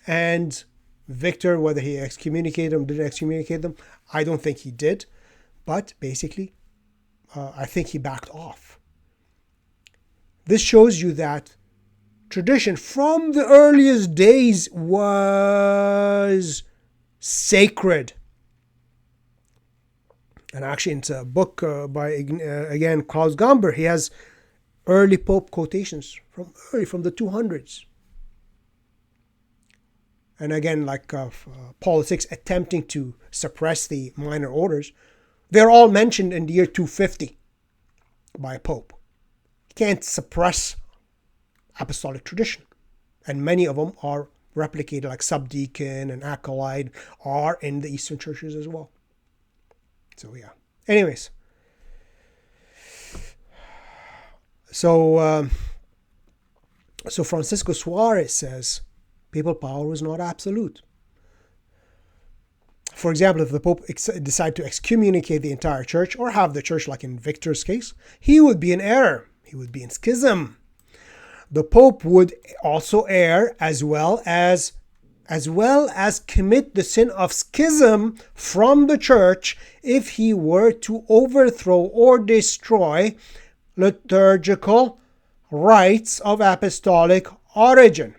And Victor, whether he excommunicated them, didn't excommunicate them, I don't think he did. But basically, I think he backed off. This shows you that tradition from the earliest days was sacred. And actually, it's a book by, again, Klaus Gamber. He has early Pope quotations from the 200s. And again, like Paul VI attempting to suppress the minor orders, they're all mentioned in the year 250 by a Pope. You can't suppress apostolic tradition. And many of them are replicated, like subdeacon and acolyte are in the Eastern churches as well. So yeah. Anyways. So Francisco Suarez says, papal power was not absolute. For example, if the Pope decided to excommunicate the entire church or have the church, like in Victor's case, he would be in error. He would be in schism. The Pope would also err as well as commit the sin of schism from the church if he were to overthrow or destroy liturgical rites of apostolic origin.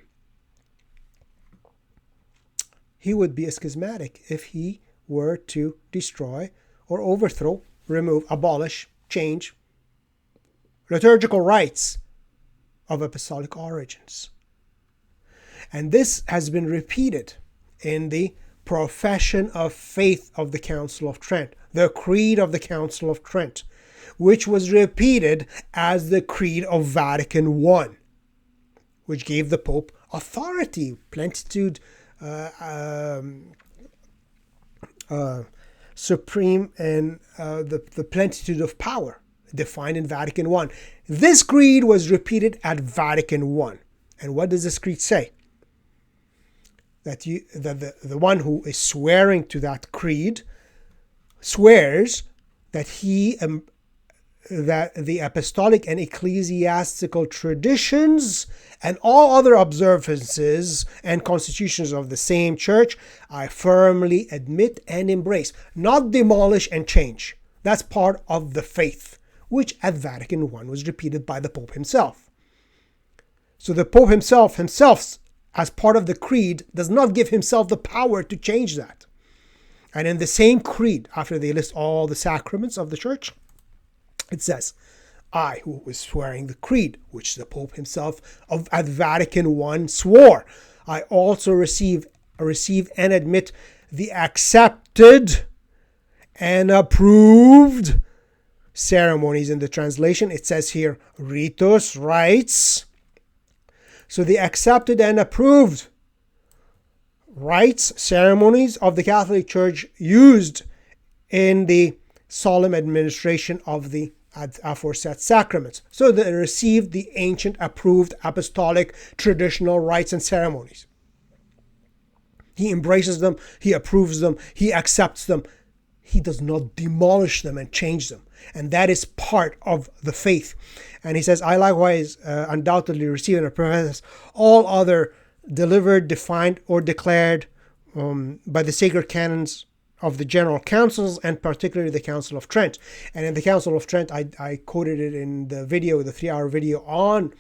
He would be a schismatic if he were to destroy or overthrow, remove, abolish, change liturgical rites of apostolic origins. And this has been repeated in the Profession of Faith of the Council of Trent, the Creed of the Council of Trent, which was repeated as the Creed of Vatican I, which gave the Pope authority, plenitude, supreme, and the plenitude of power defined in Vatican I. This creed was repeated at Vatican I. And what does this creed say? That the one who is swearing to that creed swears that that the apostolic and ecclesiastical traditions and all other observances and constitutions of the same church I firmly admit and embrace, not demolish and change. That's part of the faith, which at Vatican I was repeated by the Pope himself. So the Pope himself, as part of the creed, does not give himself the power to change that. And in the same creed, after they list all the sacraments of the church, it says, I, who was swearing the creed, which the Pope himself at Vatican I swore, I also receive and admit the accepted and approved ceremonies. In the translation, it says here, ritus, rites. So the accepted and approved rites, ceremonies of the Catholic Church used in the solemn administration of the aforesaid sacraments. So they received the ancient, approved, apostolic, traditional rites and ceremonies. He embraces them, he approves them, he accepts them. He does not demolish them and change them. And that is part of the faith. And he says, I likewise undoubtedly receive and profess all other delivered, defined, or declared by the sacred canons of the general councils, and particularly the Council of Trent. And in the Council of Trent, I quoted it in the video, the 3-hour video on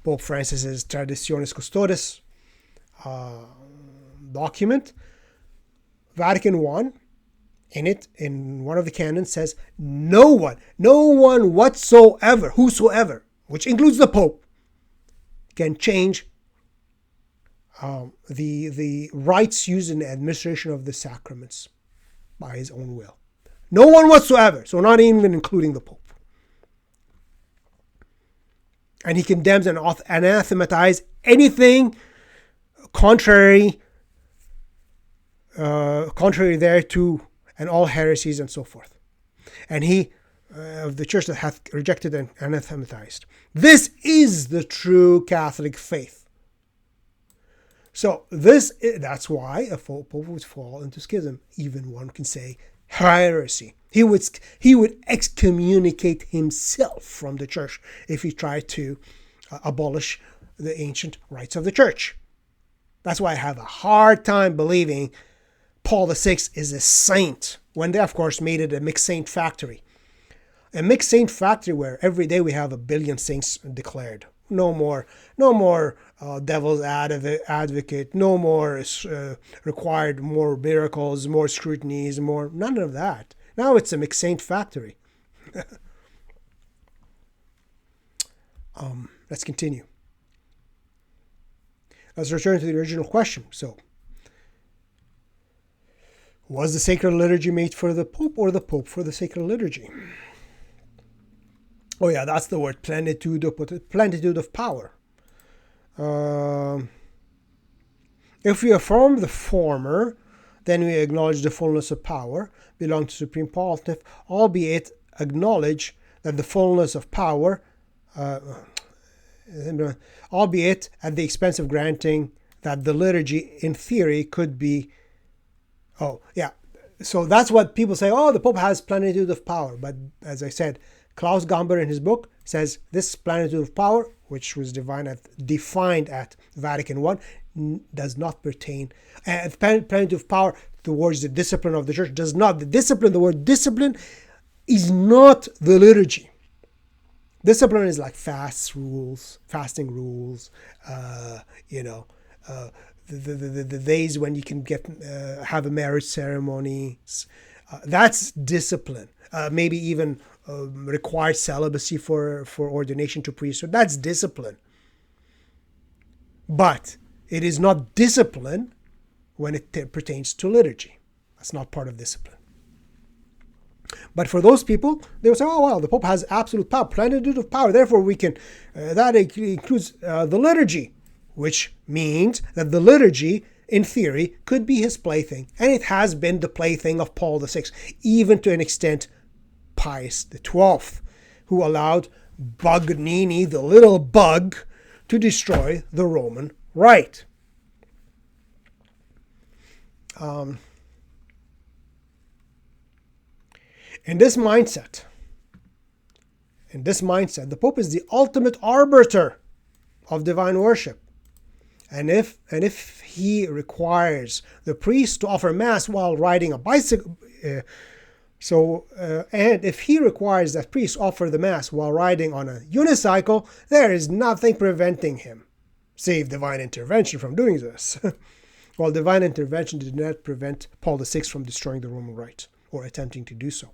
Pope Francis's Traditionis Custodes document. Vatican I, in one of the canons, says, no one whatsoever, whosoever, which includes the Pope, can change the rites used in the administration of the sacraments by his own will. No one whatsoever, so not even including the Pope. And he condemns and anathematizes anything contrary thereto, and all heresies and so forth. And he, of the church that hath rejected and anathematized. This is the true Catholic faith. So that's why a Pope would fall into schism. Even one can say heresy. He would excommunicate himself from the church if he tried to abolish the ancient rites of the church. That's why I have a hard time believing Paul VI is a saint, when they, of course, made it a mixed saint factory. A mixed saint factory where every day we have a billion saints declared. No more devil's advocate, no more required more miracles, more scrutinies, none of that. Now it's a mixed saint factory. Let's continue. Let's return to the original question. So, was the Sacred Liturgy made for the Pope, or the Pope for the Sacred Liturgy? Oh yeah, that's the word, plenitude of power. If we affirm the former, then we acknowledge the fullness of power belong to Supreme Pontiff, albeit acknowledge that the fullness of power, albeit at the expense of granting that the liturgy in theory could be. Oh yeah, so that's what people say. Oh, the Pope has plenitude of power, but as I said, Klaus Gamber in his book says this plenitude of power, which was defined at Vatican I, does not pertain. Plenitude of power towards the discipline of the church does not. The word discipline is not the liturgy. Discipline is like fasting rules, the days when you can have a marriage ceremony. That's discipline. Maybe even required celibacy for ordination to priesthood. That's discipline. But it is not discipline when it pertains to liturgy. That's not part of discipline. But for those people, they will say, oh, well, the Pope has absolute power, plenitude of power. Therefore, we can, that includes the liturgy, which means that the liturgy, in theory, could be his plaything. And it has been the plaything of Paul VI, even to an extent Pius XII, who allowed Bugnini, the little bug, to destroy the Roman rite. In this mindset, the Pope is the ultimate arbiter of divine worship. And if he requires the priest to offer Mass while riding a bicycle, and if he requires that priest offer the Mass while riding on a unicycle, there is nothing preventing him, save divine intervention, from doing this. while divine intervention did not prevent Paul VI from destroying the Roman Rite or attempting to do so.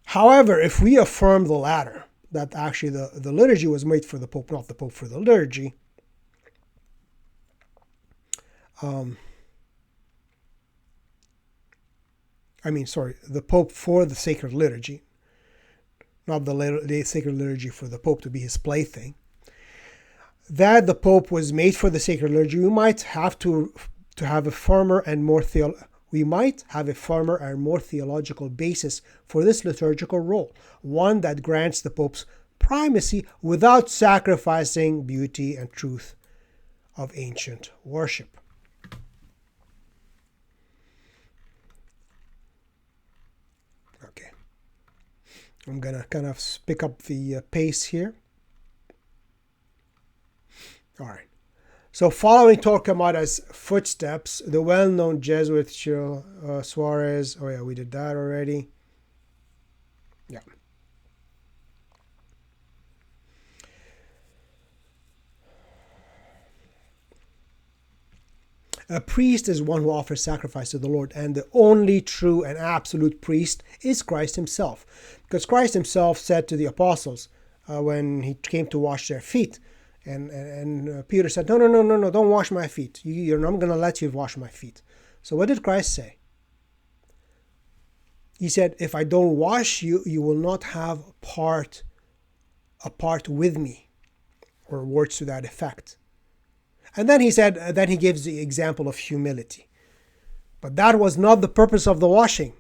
However, if we affirm the latter, that actually the liturgy was made for the Pope, not the Pope for the liturgy, the Pope for the Sacred Liturgy, not the Sacred Liturgy for the Pope to be his plaything, that the Pope was made for the Sacred Liturgy, we might have to have a firmer and more theological basis for this liturgical role, one that grants the Pope's primacy without sacrificing beauty and truth of ancient worship. Okay, I'm gonna kind of pick up the pace here. All right. So following Torquemada's footsteps, the well-known Jesuit Suarez, oh yeah, we did that already. Yeah. A priest is one who offers sacrifice to the Lord, and the only true and absolute priest is Christ himself. Because Christ himself said to the apostles when he came to wash their feet, and Peter said, no, don't wash my feet. I'm going to let you wash my feet. So what did Christ say? He said, if I don't wash you, you will not have a part with me, or words to that effect. And then he said, then he gives the example of humility. But that was not the purpose of the washing.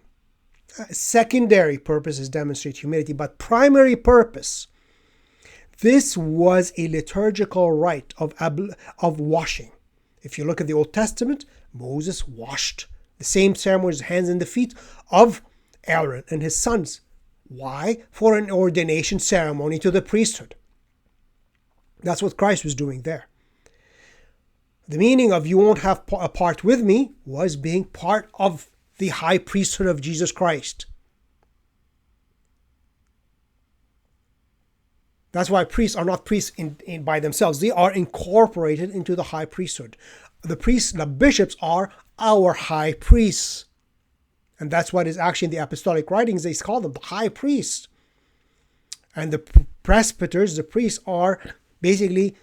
Secondary purpose is demonstrate humility, but primary purpose, this was a liturgical rite of washing. If you look at the Old Testament, Moses washed the same ceremony with his hands and the feet of Aaron and his sons. Why? For an ordination ceremony to the priesthood. That's what Christ was doing there. The meaning of you won't have a part with me was being part of the high priesthood of Jesus Christ. That's why priests are not priests in by themselves. They are incorporated into the high priesthood. The bishops are our high priests. And that's what is actually in the apostolic writings. They call them the high priests. And the presbyters, the priests, are basically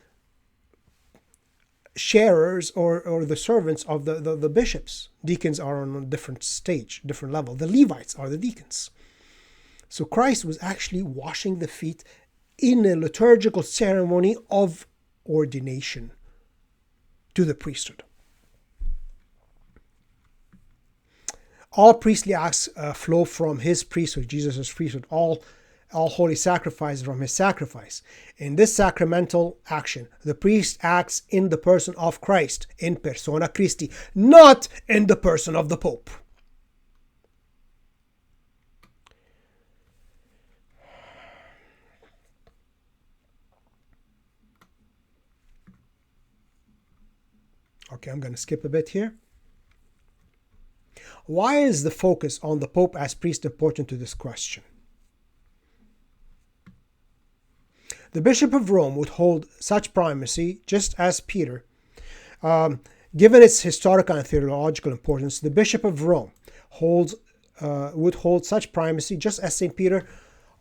sharers or the servants of the bishops. Deacons are on a different stage, different level. The Levites are the deacons. So Christ was actually washing the feet in a liturgical ceremony of ordination to the priesthood. All priestly acts flow from his priesthood, Jesus' priesthood. All holy sacrifices from his sacrifice. In this sacramental action, the priest acts in the person of Christ, in persona Christi, not in the person of the Pope. Okay, I'm going to skip a bit here. Why is the focus on the Pope as priest important to this question? The Bishop of Rome would hold such primacy just as Peter. Given its historical and theological importance, the Bishop of Rome would hold such primacy just as St. Peter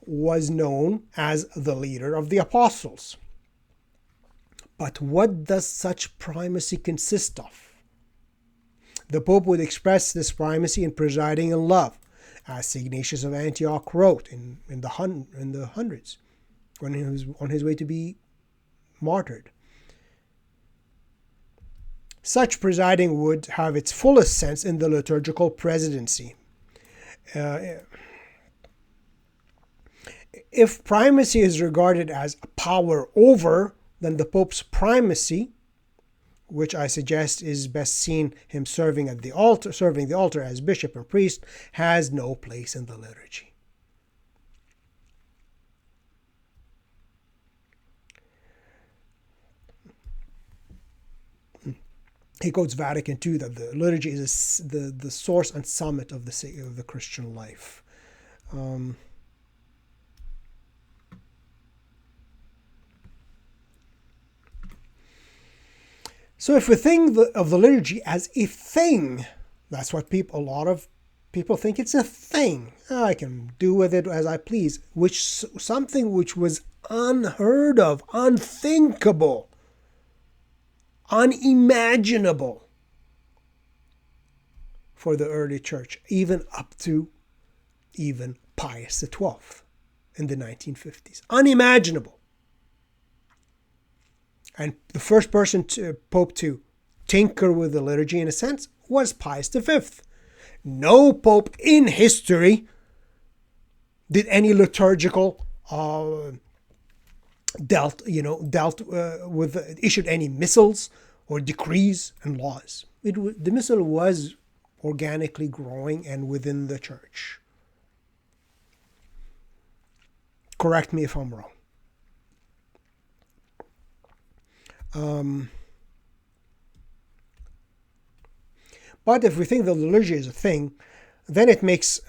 was known as the leader of the apostles. But what does such primacy consist of? The Pope would express this primacy in presiding in love, as St. Ignatius of Antioch wrote in the hundreds, when he was on his way to be martyred. Such presiding would have its fullest sense in the liturgical presidency. If primacy is regarded as a power over, then the Pope's primacy, which I suggest is best seen him serving the altar as bishop and priest, has no place in the liturgy. He quotes Vatican II that the liturgy is the source and summit of the Christian life. So if we think of the liturgy as a thing, that's what a lot of people think it's a thing. I can do with it as I please, something which was unheard of, unthinkable, unimaginable for the early church, even up to Pius XII in the 1950s. Unimaginable. And the first pope to tinker with the liturgy, in a sense, was Pius V. No pope in history did any liturgical issued any missals or decrees and laws. The missal was organically growing and within the church. Correct me if I'm wrong. But if we think the liturgy is a thing, then it makes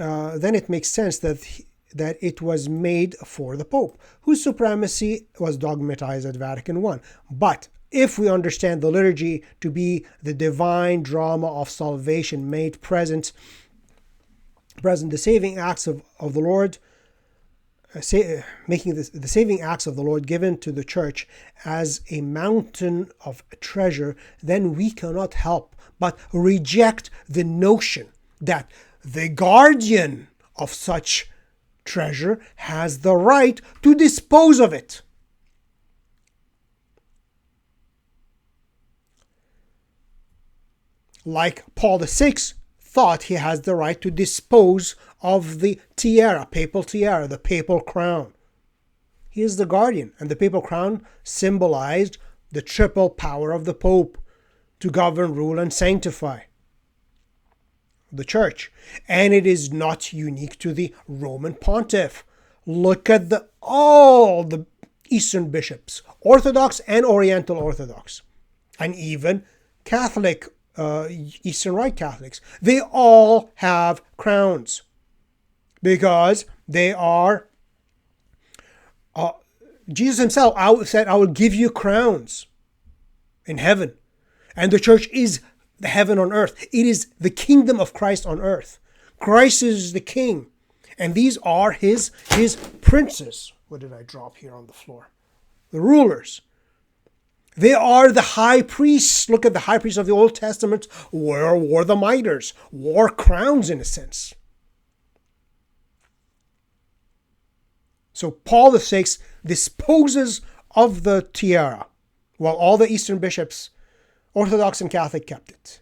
sense that it was made for the Pope, whose supremacy was dogmatized at Vatican I. But if we understand the liturgy to be the divine drama of salvation made present the saving acts of the Lord, making the saving acts of the Lord given to the church as a mountain of treasure, then we cannot help but reject the notion that the guardian of such treasure has the right to dispose of it. Like Paul VI thought he has the right to dispose of the tiara, papal tiara, the papal crown. He is the guardian, and the papal crown symbolized the triple power of the Pope to govern, rule, and sanctify the church. And it is not unique to the Roman pontiff. Look at all the Eastern bishops, Orthodox and Oriental Orthodox, and even Catholic, Eastern Rite Catholics. They all have crowns because they are, Jesus himself said, I will give you crowns in heaven. And the church is the heaven on earth. It is the kingdom of Christ on earth. Christ is the king. And these are his princes. What did I drop here on the floor? The rulers. They are the high priests. Look at the high priests of the Old Testament wore the mitres, wore crowns in a sense. So Paul VI disposes of the tiara, while all the Eastern bishops, Orthodox and Catholic, kept it.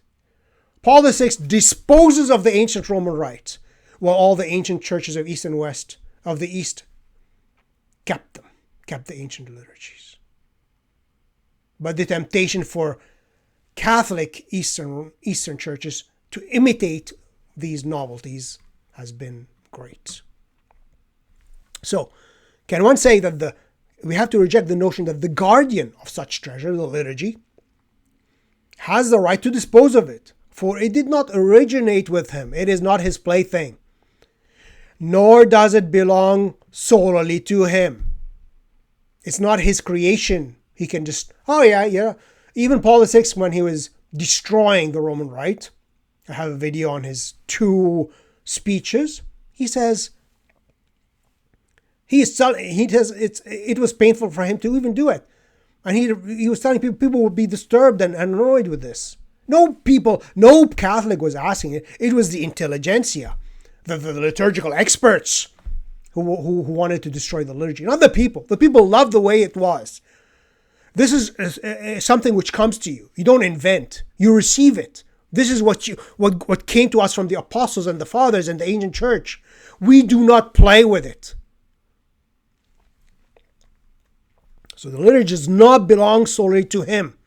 Paul VI disposes of the ancient Roman rites, while all the ancient churches of East and West, of the East, kept the ancient liturgies. But the temptation for Catholic Eastern churches to imitate these novelties has been great. So, can one say that we have to reject the notion that the guardian of such treasure, the liturgy, has the right to dispose of it, for it did not originate with him. It is not his plaything, nor does it belong solely to him. It's not his creation. He can just, Even Paul VI, when he was destroying the Roman Rite, I have a video on his 2 speeches, he says, it was painful for him to even do it. And he was telling people would be disturbed and annoyed with this. No Catholic was asking it. It was the intelligentsia, the liturgical experts who wanted to destroy the liturgy, not the people. The people loved the way it was. This is something which comes to you. You don't invent. You receive it. This is what came to us from the apostles and the fathers and the ancient church. We do not play with it. So the liturgy does not belong solely to him.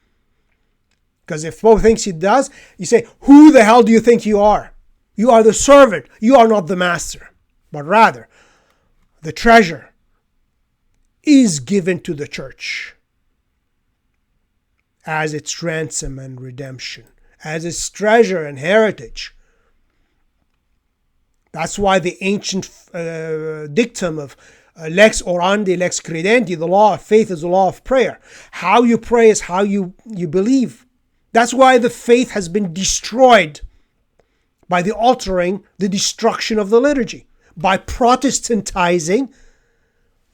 Because if Pope thinks he does, you say, who the hell do you think you are? You are the servant. You are not the master. But rather, the treasure is given to the church as its ransom and redemption, as its treasure and heritage. That's why the ancient dictum of lex orandi, lex credendi, the law of faith is the law of prayer. How you pray is how you believe. That's why the faith has been destroyed by the altering, the destruction of the liturgy, by Protestantizing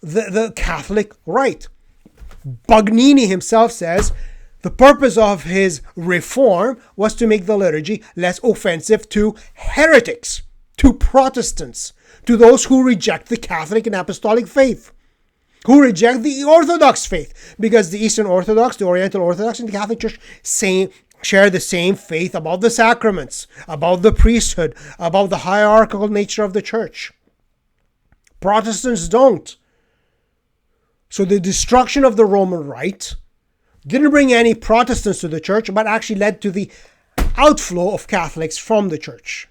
the Catholic rite. Bugnini himself says the purpose of his reform was to make the liturgy less offensive to heretics, to Protestants, to those who reject the Catholic and Apostolic faith, who reject the Orthodox faith, because the Eastern Orthodox, the Oriental Orthodox, and the Catholic Church share the same faith about the sacraments, about the priesthood, about the hierarchical nature of the church. Protestants don't. So the destruction of the Roman Rite didn't bring any Protestants to the church, but actually led to the outflow of Catholics from the church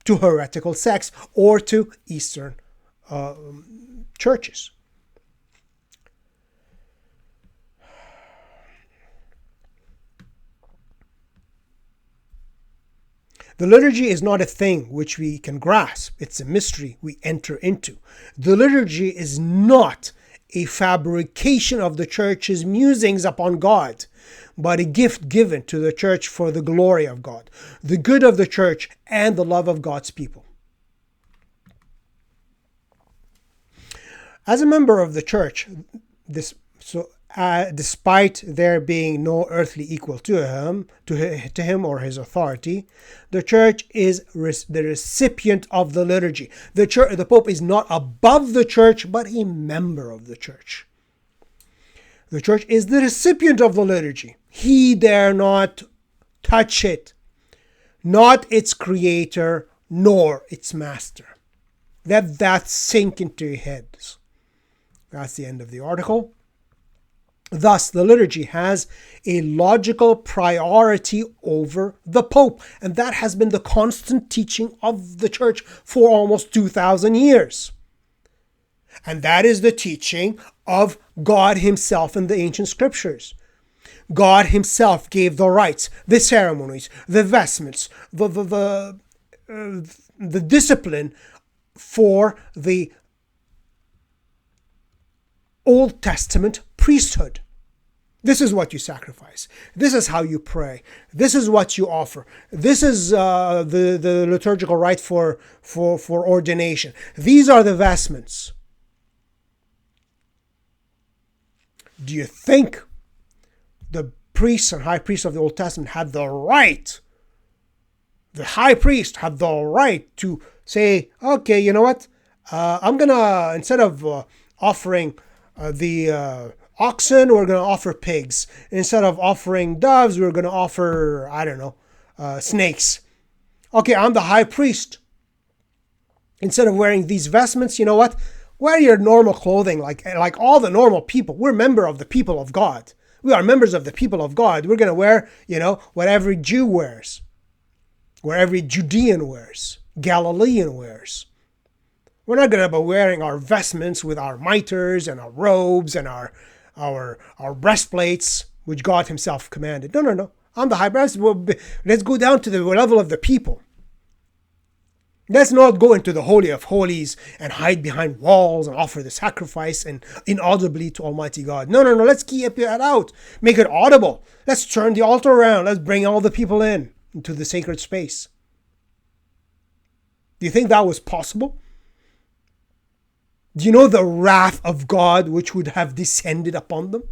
to heretical sects or to Eastern churches. The liturgy is not a thing which we can grasp. It's a mystery we enter into. The liturgy is not a fabrication of the church's musings upon God, but a gift given to the church for the glory of God, the good of the church, and the love of God's people. As a member of the church, despite there being no earthly equal to him or his authority, the church is the recipient of the liturgy. The Pope is not above the church, but a member of the church. The church is the recipient of the liturgy. He dare not touch it, not its creator, nor its master. Let that sink into your heads. That's the end of the article. Thus, the liturgy has a logical priority over the Pope, and that has been the constant teaching of the Church for almost 2,000 years. And that is the teaching of God Himself in the ancient scriptures. God Himself gave the rites, the ceremonies, the vestments, the discipline for the Old Testament priesthood. This is what you sacrifice. This is how you pray. This is what you offer. This is the liturgical rite for ordination. These are the vestments. Do you think the priests and high priests of the Old Testament had the right? The high priest had the right to say, okay, you know what? I'm gonna, instead of offering the oxen, we're going to offer pigs. Instead of offering doves, we're going to offer, snakes. Okay, I'm the high priest. Instead of wearing these vestments, you know what? Wear your normal clothing like all the normal people. We're members of the people of God. We are members of the people of God. We're going to wear, what every Jew wears. What every Judean wears. Galilean wears. We're not going to be wearing our vestments with our mitres and our robes and our breastplates, which God Himself commanded. No. I'm the high priest. Let's go down to the level of the people. Let's not go into the Holy of Holies and hide behind walls and offer the sacrifice and inaudibly to Almighty God. No. Let's keep that out. Make it audible. Let's turn the altar around. Let's bring all the people into the sacred space. Do you think that was possible? Do you know the wrath of God which would have descended upon them?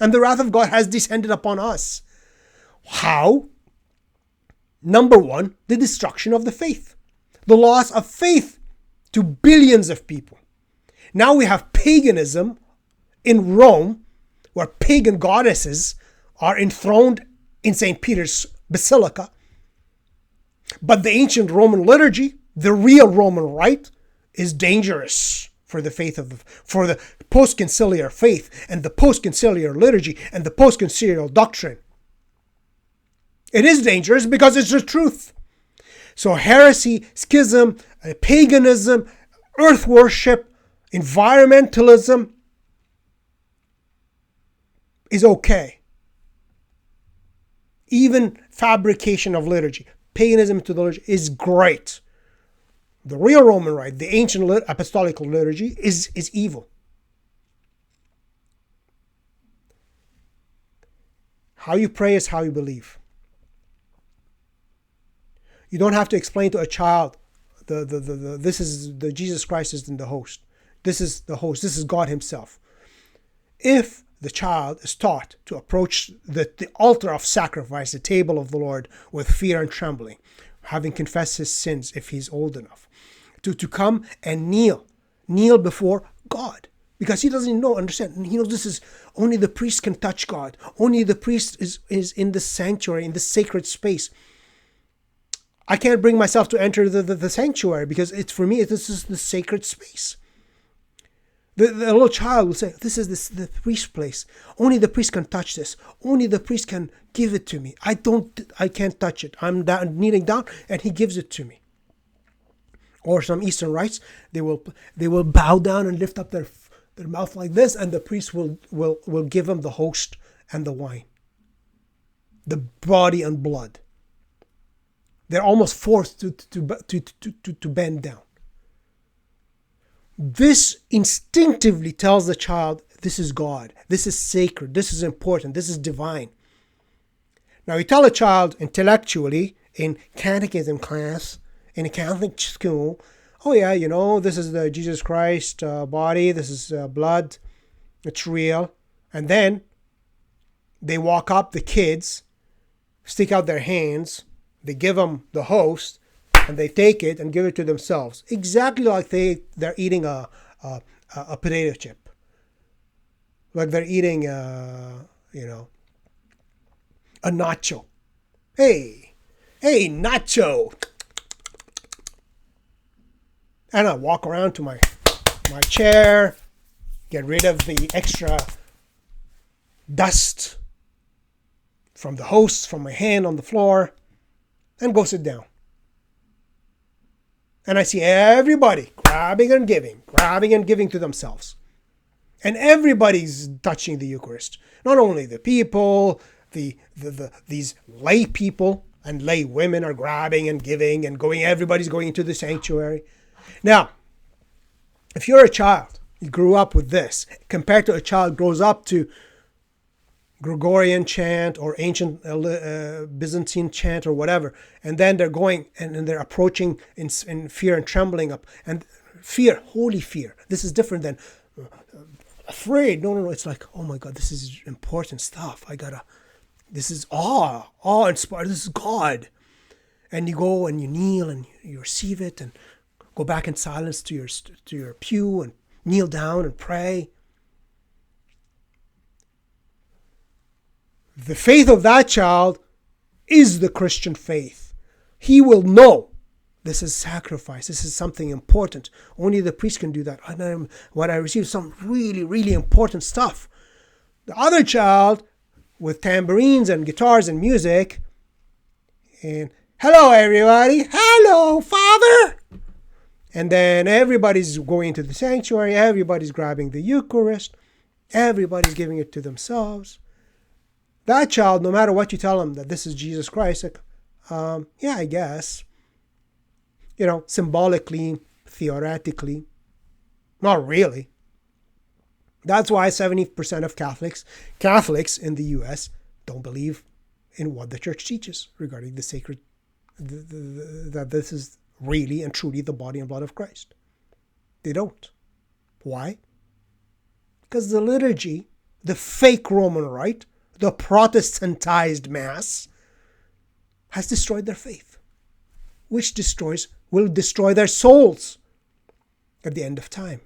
And the wrath of God has descended upon us. How? Number one, the destruction of the faith. The loss of faith to billions of people. Now we have paganism in Rome, where pagan goddesses are enthroned in St. Peter's Basilica. But the ancient Roman liturgy, the real Roman rite, is dangerous for the faith for the post-conciliar faith and the post-conciliar liturgy and the post-conciliar doctrine. It is dangerous because it's the truth. So heresy, schism, paganism, earth worship, environmentalism is okay. Even fabrication of liturgy, paganism to the liturgy is great. The real Roman rite, the ancient apostolic liturgy, is evil. How you pray is how you believe. You don't have to explain to a child, this is the Jesus Christ is in the host. This is the host. This is God himself. If the child is taught to approach the altar of sacrifice, the table of the Lord, with fear and trembling, having confessed his sins if he's old enough, to come and kneel before God, because he doesn't understand. He knows this is only the priest can touch God. Only the priest is in the sanctuary, in the sacred space. I can't bring myself to enter the sanctuary because for me, this is the sacred space. The little child will say, this is the priest's place. Only the priest can touch this. Only the priest can give it to me. I can't touch it. I'm kneeling down and he gives it to me. Or some Eastern rites, they will bow down and lift up their mouth like this, and the priest will give them the host and the wine, the body and blood. They're almost forced to bend down. This instinctively tells the child, this is God, this is sacred, this is important, this is divine. Now you tell a child intellectually in catechism class, in a Catholic school, oh yeah, this is the Jesus Christ body, this is blood, it's real. And then they walk up, the kids, stick out their hands, they give them the host, and they take it and give it to themselves. Exactly like they're eating a potato chip. Like they're eating, a nacho. Hey, nacho. And I walk around to my chair, get rid of the extra dust from the host, from my hand on the floor, and go sit down. And I see everybody grabbing and giving to themselves. And everybody's touching the Eucharist. Not only the people, these lay people and lay women are grabbing and giving and going, everybody's going into the sanctuary. Now, if you're a child, you grew up with this, compared to a child grows up to Gregorian chant or ancient Byzantine chant or whatever, and then they're going and they're approaching in fear and trembling up, and fear, holy fear. This is different than afraid. No, it's like, oh my God, this is important stuff. This is awe inspired. This is God. And you go and you kneel and you receive it and go back in silence to your pew and kneel down and pray. The faith of that child is the Christian faith. He will know this is sacrifice. This is something important. Only the priest can do that. And when I receive some really, really important stuff. The other child with tambourines and guitars and music, and hello everybody, hello Father. And then everybody's going to the sanctuary, everybody's grabbing the Eucharist, everybody's giving it to themselves. That child, no matter what you tell him that this is Jesus Christ, like, yeah, I guess. Symbolically, theoretically, not really. That's why 70% of Catholics in the U.S. don't believe in what the church teaches regarding the sacred, that this is really and truly the body and blood of Christ. They don't. Why? Because the liturgy, the fake Roman rite, the Protestantized Mass, has destroyed their faith, which will destroy their souls at the end of time.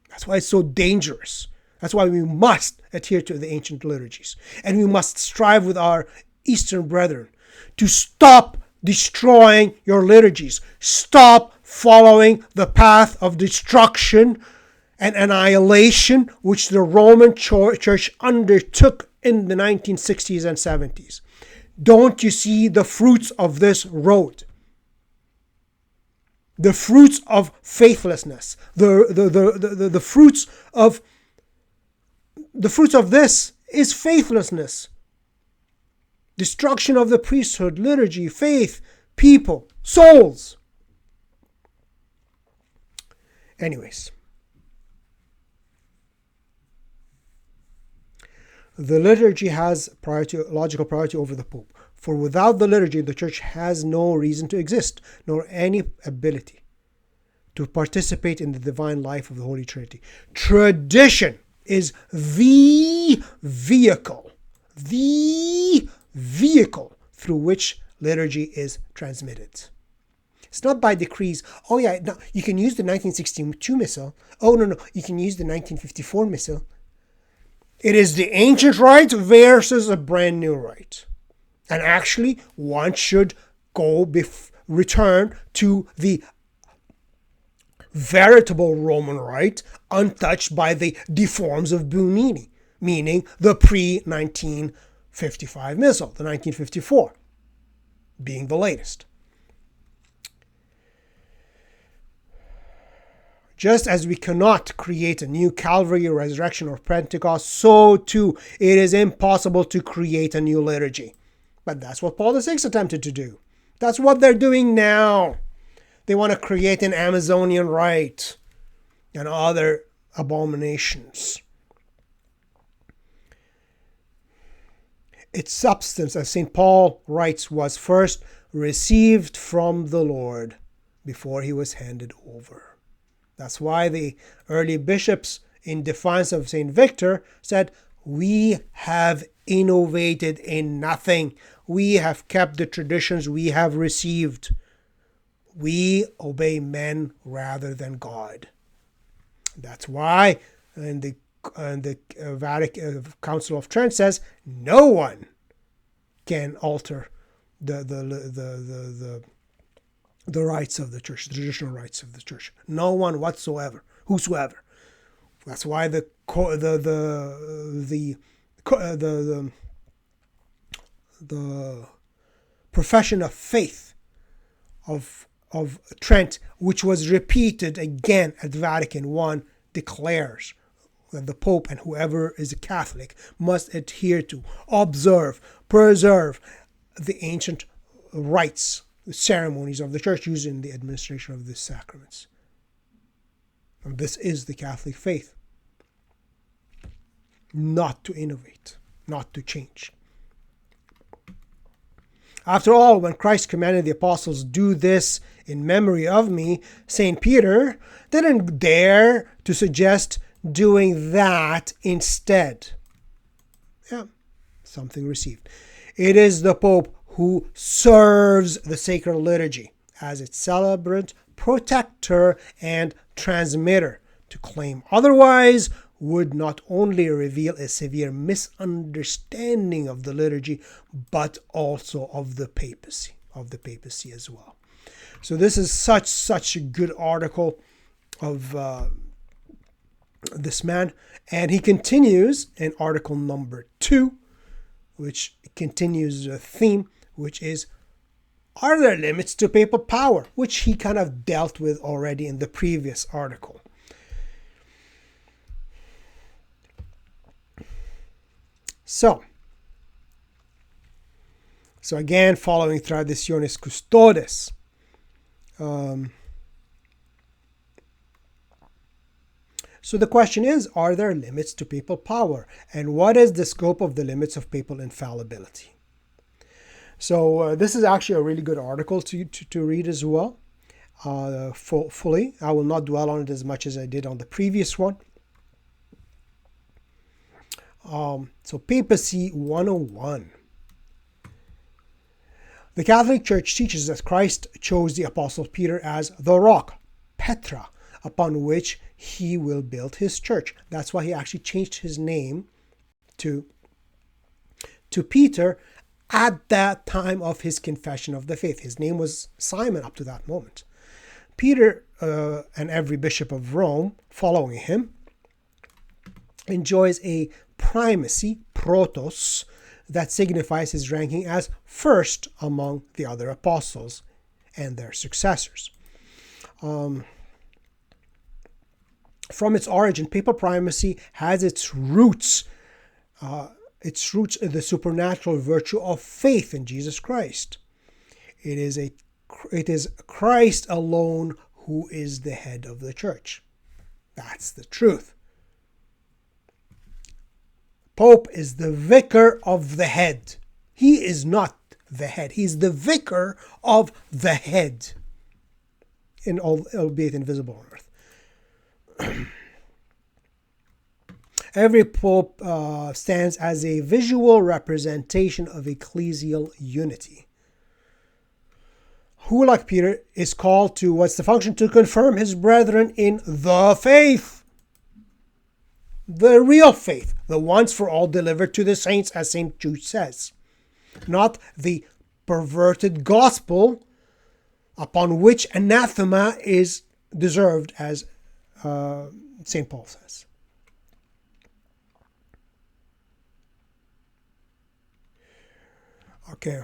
That's why it's so dangerous. That's why we must adhere to the ancient liturgies. And we must strive with our Eastern brethren to stop destroying your liturgies. Stop following the path of destruction and annihilation which the Roman Church undertook in the 1960s and 70s. Don't you see the fruits of this road? The fruits of faithlessness, the fruits of this is faithlessness, destruction of the priesthood, liturgy, faith, people, souls. Anyways, the liturgy has logical priority over the Pope. For without the liturgy, the church has no reason to exist, nor any ability to participate in the divine life of the Holy Trinity. Tradition is the vehicle through which liturgy is transmitted. It's not by decrees. Oh yeah, no, you can use the 1962 Missal. Oh no, you can use the 1954 Missal. It is the ancient rite versus a brand new rite. And actually, one should return to the veritable Roman rite, untouched by the deforms of Bunini, meaning the pre-1955 Missal, the 1954 being the latest. Just as we cannot create a new Calvary, Resurrection, or Pentecost, so too it is impossible to create a new liturgy. But that's what Paul VI attempted to do. That's what they're doing now. They want to create an Amazonian rite and other abominations. Its substance, as St. Paul writes, was first received from the Lord before he was handed over. That's why the early bishops, in defiance of St. Victor, said, "We have innovated in nothing. We have kept the traditions we have received. We obey men rather than God." That's why the Vatican Council of Trent says no one can alter the rites of the church, the traditional rites of the church. No one whatsoever, whosoever. That's why the profession of faith of Trent, which was repeated again at Vatican I, declares that the Pope and whoever is a Catholic must adhere to, observe, preserve the ancient rites, the ceremonies of the church used in the administration of the sacraments. And this is the Catholic faith. Not to innovate, not to change. After all, when Christ commanded the apostles, "Do this in memory of me," St. Peter didn't dare to suggest doing that instead. Yeah, something received. It is the Pope who serves the Sacred Liturgy as its celebrant, protector, and transmitter. To claim otherwise would not only reveal a severe misunderstanding of the liturgy, but also of the papacy as well. So this is such a good article of this man. And he continues in article number 2, which continues the theme, which is, are there limits to papal power? Which he kind of dealt with already in the previous article. So again, following Traditionis Custodes, so the question is, are there limits to papal power? And what is the scope of the limits of papal infallibility? So this is actually a really good article to read as well, fully. I will not dwell on it as much as I did on the previous one. So Papacy 101. The Catholic Church teaches that Christ chose the Apostle Peter as the rock, Petra, upon which he will build his church. That's why he actually changed his name to Peter at that time of his confession of the faith. His name was Simon up to that moment. Peter and every bishop of Rome following him enjoys a primacy, protos, that signifies his ranking as first among the other apostles and their successors. From its origin, papal primacy has its roots in the supernatural virtue of faith in Jesus Christ. It is Christ alone who is the head of the church. That's the truth. Pope is the vicar of the head. He is not the head. He's the vicar of the head, albeit invisible on earth. Every pope stands as a visual representation of ecclesial unity. Who, like Peter, is called to, what's the function? To confirm his brethren in the faith. The real faith, the once for all delivered to the saints, as St. Jude says. Not the perverted gospel upon which anathema is deserved, as St. Paul says. Okay.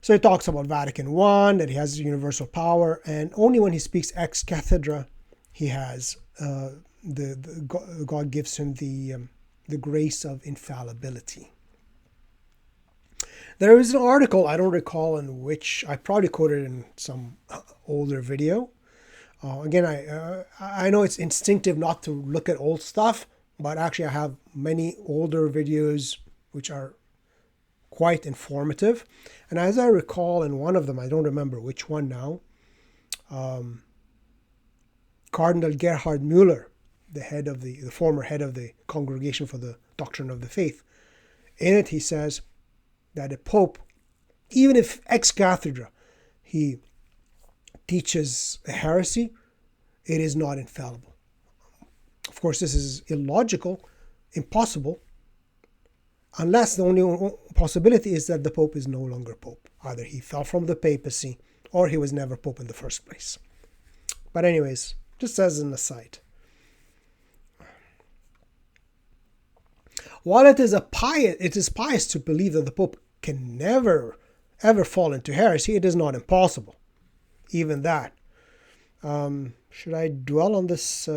So he talks about Vatican I, that he has universal power, and only when he speaks ex cathedra, he has God gives him the grace of infallibility. There is an article, I don't recall in which, I probably quoted in some older video. Again, I know it's instinctive not to look at old stuff, but actually I have many older videos which are quite informative. And as I recall in one of them, I don't remember which one now, Cardinal Gerhard Müller, the former head of the Congregation for the Doctrine of the Faith, in it he says that a pope, even if ex cathedra he teaches a heresy, it is not infallible. Of course, this is illogical, impossible, unless the only possibility is that the Pope is no longer Pope. Either he fell from the papacy or he was never Pope in the first place. But anyways, just as an aside. While it is pious to believe that the Pope can never, ever fall into heresy, it is not impossible. Even that. Should I dwell on this?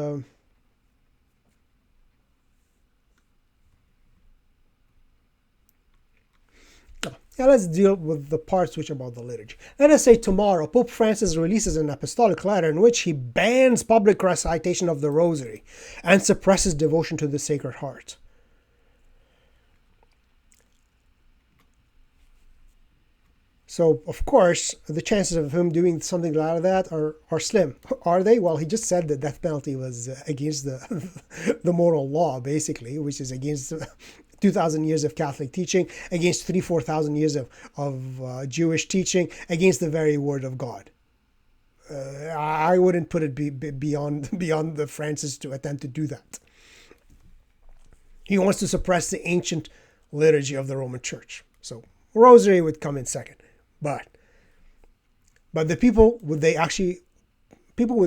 Now let's deal with the parts which are about the liturgy. Let us say tomorrow Pope Francis releases an apostolic letter in which he bans public recitation of the Rosary and suppresses devotion to the Sacred Heart. So, of course, the chances of him doing something like that are slim. Are they? Well, he just said the death penalty was against the moral law, basically, which is against 2,000 years of Catholic teaching, against 4,000 years of Jewish teaching, against the very word of God. I wouldn't put it beyond the Francis to attempt to do that. He wants to suppress the ancient liturgy of the Roman Church. So, Rosary would come in second. But the people would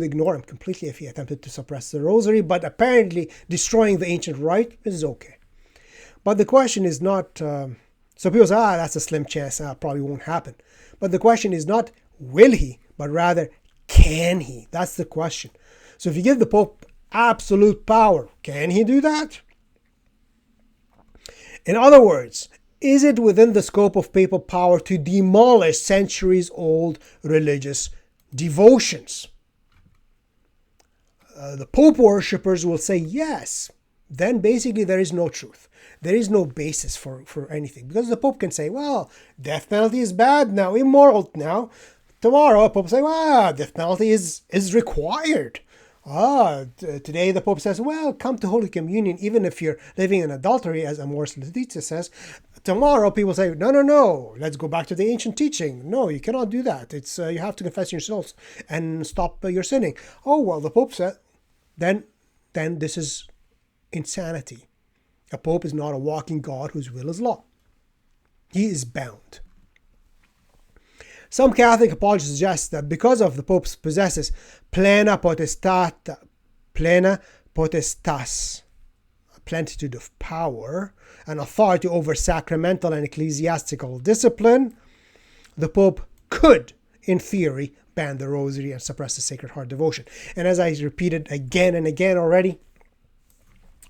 ignore him completely if he attempted to suppress the Rosary, but apparently destroying the ancient rite is okay. But the question is not, so people say, that's a slim chance, probably won't happen. But the question is not, will he, but rather, can he? That's the question. So if you give the Pope absolute power, can he do that? In other words, is it within the scope of papal power to demolish centuries-old religious devotions? The Pope worshippers will say yes. Then basically there is no truth. There is no basis for anything. Because the Pope can say, well, death penalty is bad now, immoral now. Tomorrow, the Pope will say, well, death penalty is required. Today the Pope says, well, come to Holy Communion even if you're living in adultery, as Amoris Laetitia says. Tomorrow people say, no, let's go back to the ancient teaching. No, you cannot do that. It's you have to confess yourselves and stop your sinning. Oh, well, the Pope said, then this is insanity. A Pope is not a walking God whose will is law. He is bound. Some Catholic apologists suggest that because of the Pope's possesses plena potestas, a plenitude of power, and authority over sacramental and ecclesiastical discipline, the Pope could, in theory, ban the Rosary and suppress the Sacred Heart devotion. And as I repeated again and again already,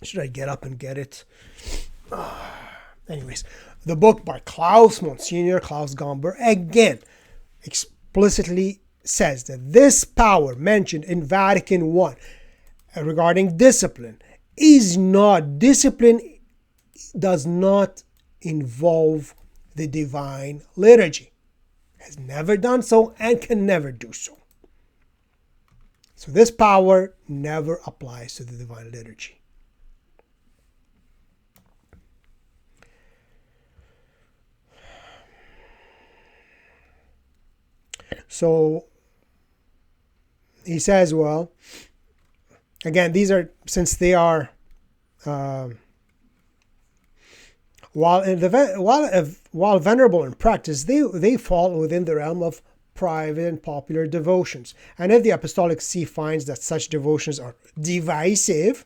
should I get up and get it? Anyways, the book by Monsignor Klaus Gomber, again, explicitly says that this power mentioned in Vatican I regarding discipline is not, discipline does not involve the divine liturgy. Has never done so and can never do so. So this power never applies to the divine liturgy. So he says, well, again, these are, since they are, while venerable in practice, they fall within the realm of private and popular devotions. And if the Apostolic See finds that such devotions are divisive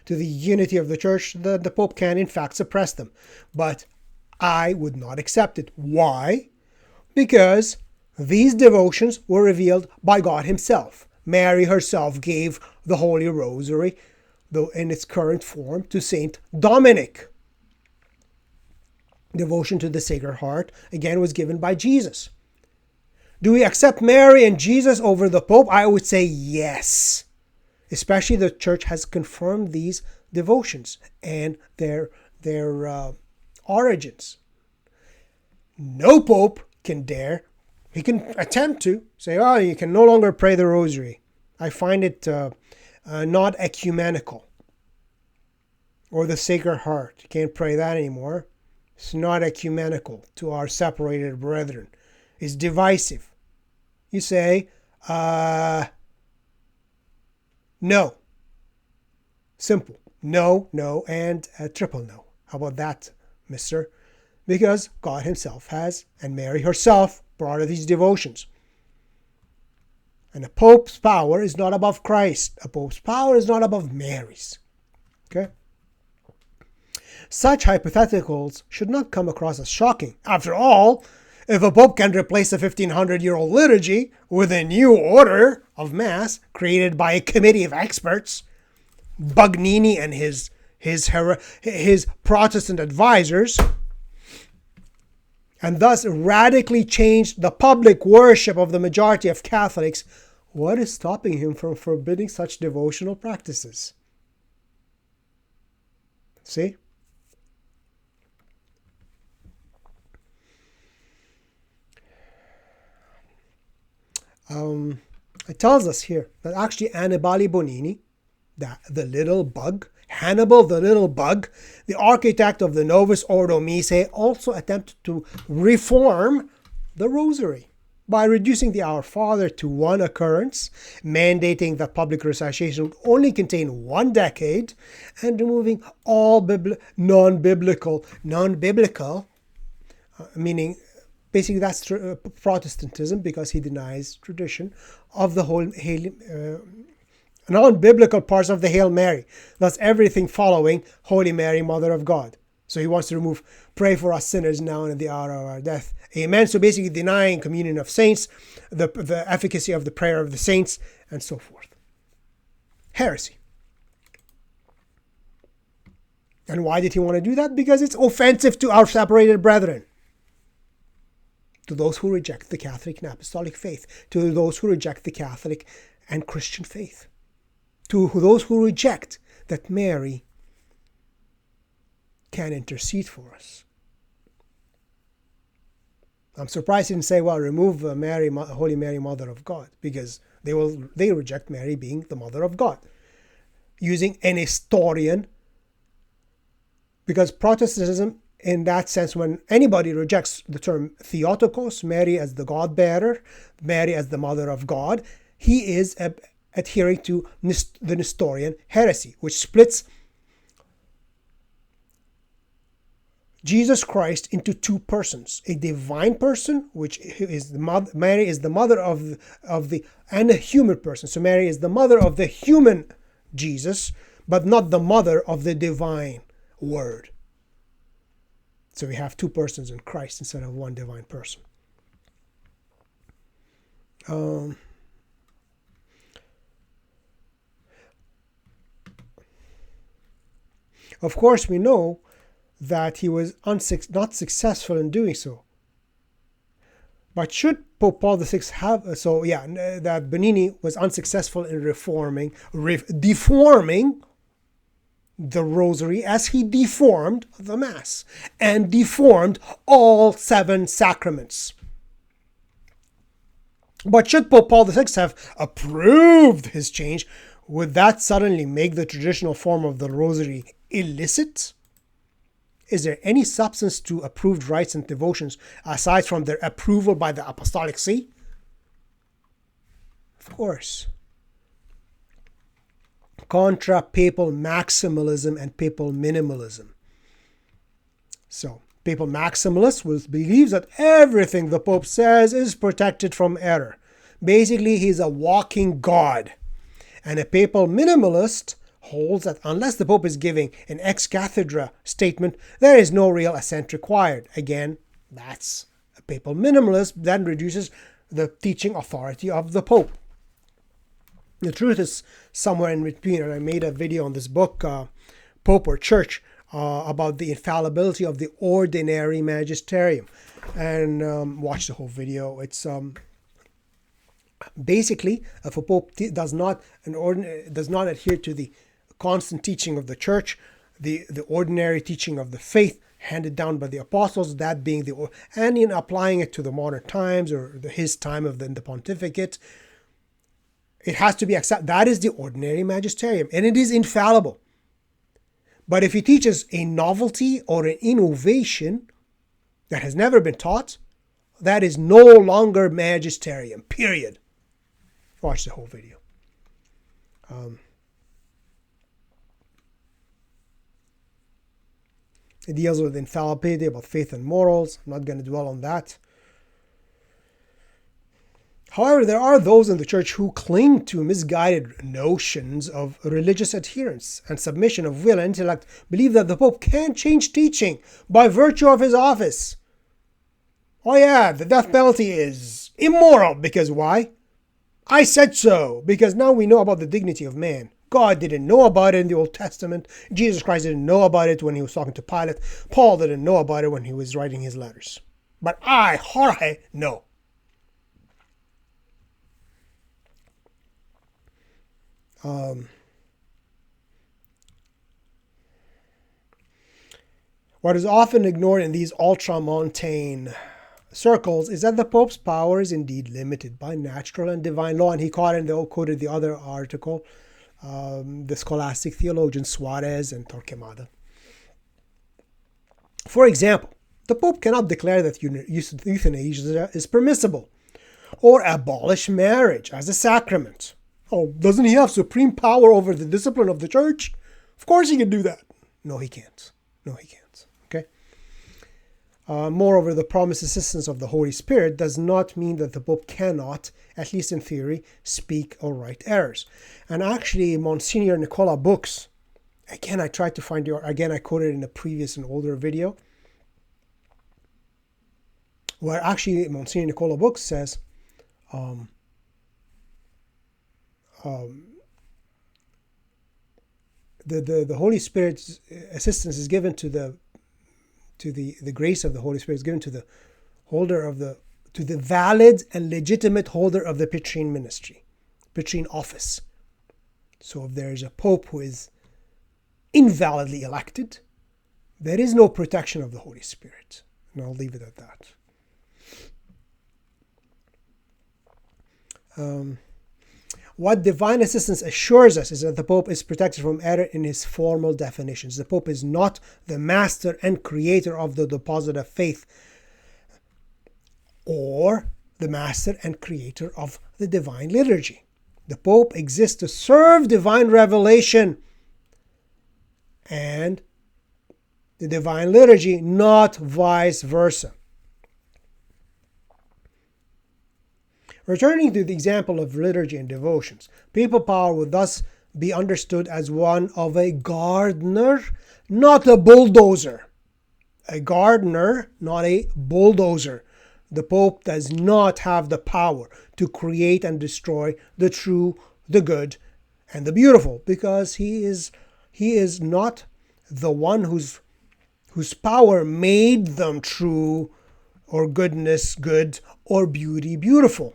to the unity of the Church, the Pope can in fact suppress them. But I would not accept it. Why? Because these devotions were revealed by God Himself. Mary herself gave the Holy Rosary, though in its current form, to Saint Dominic. Devotion to the Sacred Heart, again, was given by Jesus. Do we accept Mary and Jesus over the Pope? I would say yes. Especially the Church has confirmed these devotions and their origins. No Pope can dare, he can attempt to say, oh, you can no longer pray the Rosary. I find it not ecumenical. Or the Sacred Heart, you can't pray that anymore. It's not ecumenical to our separated brethren. It's divisive. You say, no. Simple. No, no, and a triple no. How about that, mister? Because God Himself has, and Mary herself, brought these devotions. And a Pope's power is not above Christ. A Pope's power is not above Mary's. Okay? Such hypotheticals should not come across as shocking. After all, if a Pope can replace a 1500-year-old liturgy with a new order of Mass created by a committee of experts, Bugnini and his Protestant advisors, and thus radically changed the public worship of the majority of Catholics, what is stopping him from forbidding such devotional practices? See? It tells us here that actually Annibale Bonini, the little bug, Hannibal the little bug, the architect of the Novus Ordo Missae, also attempted to reform the Rosary by reducing the Our Father to one occurrence, mandating that public recitation would only contain one decade, and removing all non-biblical, meaning basically that's Protestantism, because he denies tradition of the whole non-biblical parts of the Hail Mary. Thus everything following Holy Mary, Mother of God. So he wants to remove, pray for us sinners now and at the hour of our death. Amen. So basically denying communion of saints, the efficacy of the prayer of the saints, and so forth. Heresy. And why did he want to do that? Because it's offensive to our separated brethren. To those who reject the Catholic and Apostolic faith. To those who reject the Catholic and Christian faith. To those who reject that Mary can intercede for us. I'm surprised he didn't say, well, remove Mary, Holy Mary, Mother of God, because they reject Mary being the Mother of God. Using an historian, because Protestantism, in that sense, when anybody rejects the term Theotokos, Mary as the God-bearer, Mary as the Mother of God, he is adhering to the Nestorian heresy, which splits Jesus Christ into two persons: a divine person, which is the mother. Mary is the mother of and a human person. So Mary is the mother of the human Jesus, but not the mother of the divine Word. So we have two persons in Christ instead of one divine person. Of course, we know that he was not successful in doing so. But should Pope Paul VI have, that Bonini was unsuccessful in deforming the rosary as he deformed the Mass and deformed all 7 sacraments. But should Pope Paul VI have approved his change, would that suddenly make the traditional form of the rosary illicit? Is there any substance to approved rites and devotions aside from their approval by the Apostolic See? Of course. Contra papal maximalism and papal minimalism. So, papal maximalist believes that everything the Pope says is protected from error. Basically, he's a walking God. And a papal minimalist holds that unless the Pope is giving an ex cathedra statement, there is no real assent required. Again, that's a papal minimalist that reduces the teaching authority of the Pope. The truth is somewhere in between, and I made a video on this book, Pope or Church, about the infallibility of the ordinary magisterium. And watch the whole video. It's basically, if a Pope does not adhere to the constant teaching of the Church, the ordinary teaching of the faith handed down by the apostles, that being and in applying it to the modern times or his time of the pontificate, it has to be accepted. That is the ordinary magisterium, and it is infallible. But if he teaches a novelty or an innovation that has never been taught, that is no longer magisterium, period. Watch the whole video. It deals with infallibility, about faith and morals. I'm not going to dwell on that. However, there are those in the Church who cling to misguided notions of religious adherence and submission of will and intellect, believe that the Pope can change teaching by virtue of his office. Oh yeah, the death penalty is immoral, because why? I said so, because now we know about the dignity of man. God didn't know about it in the Old Testament. Jesus Christ didn't know about it when he was talking to Pilate. Paul didn't know about it when he was writing his letters. But I, Jorge, know. What is often ignored in these ultramontane circles is that the Pope's power is indeed limited by natural and divine law. And he quoted the other article, the Scholastic theologians Suarez and Torquemada. For example, the Pope cannot declare that euthanasia is permissible or abolish marriage as a sacrament. Oh, doesn't he have supreme power over the discipline of the Church? Of course he can do that. No, he can't. Okay? Moreover, the promised assistance of the Holy Spirit does not mean that the Pope cannot, at least in theory, speak or write errors. And actually, Monsignor Nicola Books, again, I tried to find I quoted in a previous and older video, where actually Monsignor Nicola Books says, the Holy Spirit's assistance is given to the grace of the Holy Spirit is given to the valid and legitimate holder of the Petrine ministry, Petrine office. So if there is a Pope who is invalidly elected, there is no protection of the Holy Spirit. And I'll leave it at that. What divine assistance assures us is that the Pope is protected from error in his formal definitions. The Pope is not the master and creator of the deposit of faith, or the master and creator of the divine liturgy. The Pope exists to serve divine revelation and the divine liturgy, not vice versa. Returning to the example of liturgy and devotions, papal power would thus be understood as one of a gardener, not a bulldozer. A gardener, not a bulldozer. The Pope does not have the power to create and destroy the true, the good, and the beautiful, because he is not the one whose power made them true or goodness good, or beauty beautiful.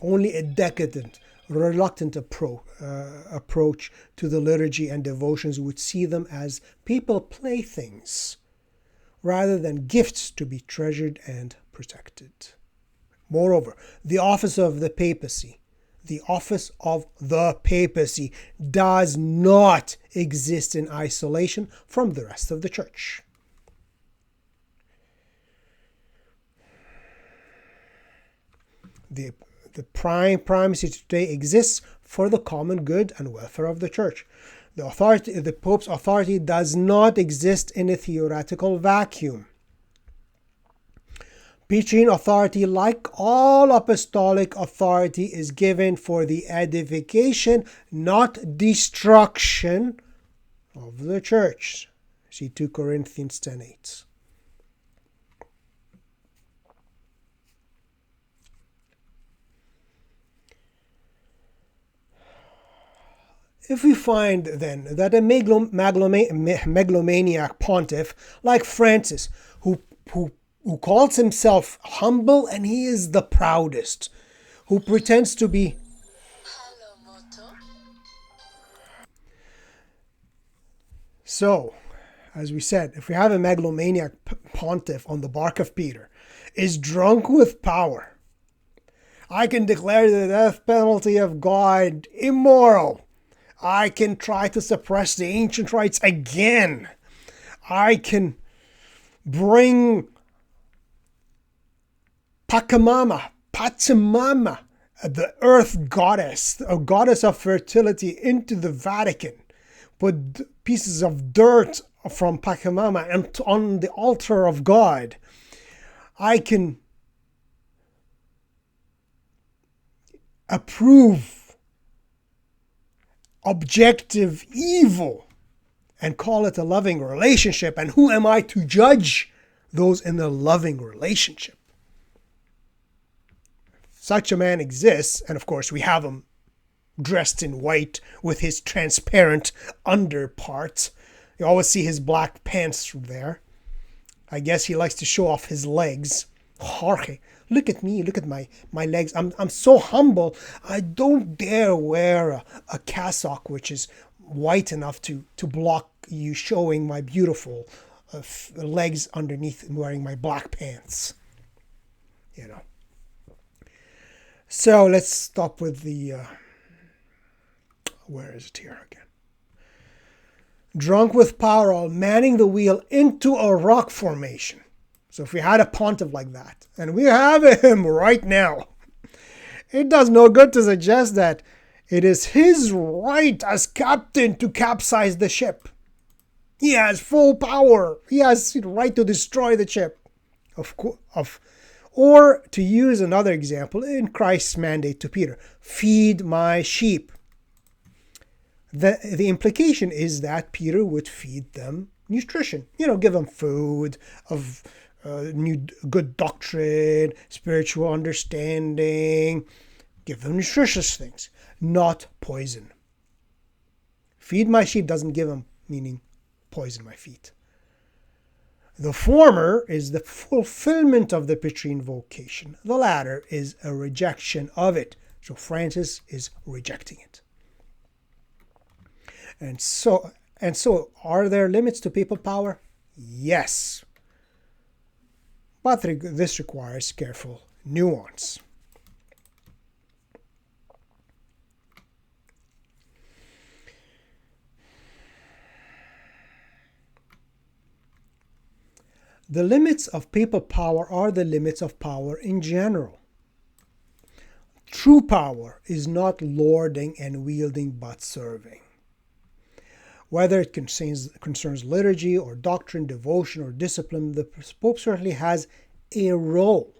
Only a decadent, reluctant approach to the liturgy and devotions would see them as people playthings rather than gifts to be treasured and protected. Moreover, the office of the papacy does not exist in isolation from the rest of the church. The primacy today exists for the common good and welfare of the church. The Pope's authority does not exist in a theoretical vacuum. Petrine authority, like all apostolic authority, is given for the edification, not destruction, of the church. See 2 Corinthians 10:8. If we find, then, that a megalomaniac pontiff like Francis, who calls himself humble and he is the proudest, who pretends to be so, as we said, if we have a megalomaniac pontiff on the bark of Peter, is drunk with power, I can declare the death penalty of God immoral. I can try to suppress the ancient rites again. I can bring Pachamama, the earth goddess, a goddess of fertility, into the Vatican. Put pieces of dirt from Pachamama and on the altar of God. I can approve objective evil and call it a loving relationship. And who am I to judge those in a loving relationship? Such a man exists, and of course we have him dressed in white with his transparent underparts. You always see his black pants from there. I guess he likes to show off his legs. Jorge, look at me, look at my legs. I'm so humble, I don't dare wear a cassock which is white enough to block you showing my beautiful legs underneath wearing my black pants. You know. So let's stop with the... where is it here again? Drunk with power, manning the wheel into a rock formation. So if we had a pontiff like that, and we have him right now, it does no good to suggest that it is his right as captain to capsize the ship. He has full power. He has the right to destroy the ship. Or to use another example in Christ's mandate to Peter, feed my sheep. The implication is that Peter would feed them nutrition. Give them food of good doctrine, spiritual understanding. Give them nutritious things, not poison. Feed my sheep doesn't give them meaning poison my feet. The former is the fulfillment of the Petrine vocation. The latter is a rejection of it. So Francis is rejecting it. And so, are there limits to papal power? Yes. But this requires careful nuance. The limits of papal power are the limits of power in general. True power is not lording and wielding but serving. Whether it concerns liturgy or doctrine, devotion or discipline, the Pope certainly has a role.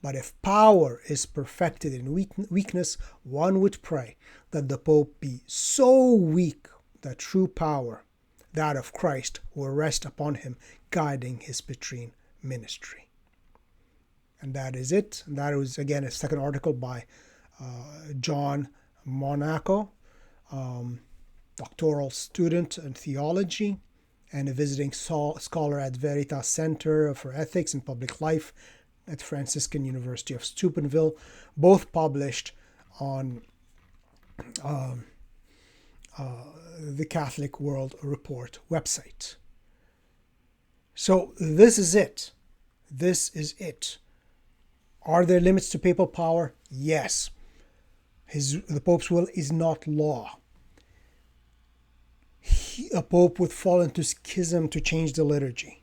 But if power is perfected in weakness, one would pray that the Pope be so weak that true power, that of Christ, will rest upon him, guiding his Petrine ministry. And that is it. And that was, again, a second article by John Monaco. doctoral student in theology and a visiting scholar at Veritas Center for Ethics and Public Life at Franciscan University of Steubenville, both published on the Catholic World Report website. So this is it. This is it. Are there limits to papal power? Yes. The Pope's will is not law. A Pope would fall into schism to change the liturgy.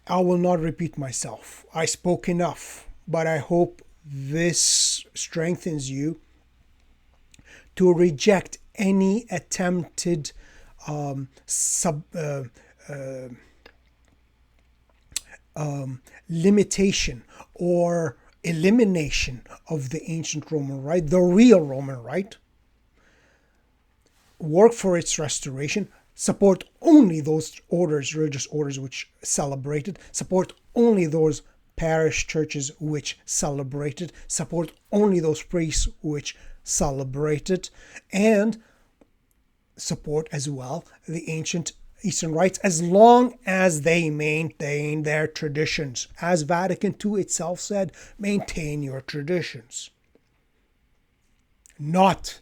I will not repeat myself. I spoke enough, but I hope this strengthens you to reject any attempted limitation or elimination of the ancient Roman rite, the real Roman rite. Work for its restoration. Support only those orders, religious orders which celebrate it. Support only those parish churches which celebrate it. Support only those priests which celebrate it. And support as well the ancient Eastern rites as long as they maintain their traditions. As Vatican II itself said, maintain your traditions. Not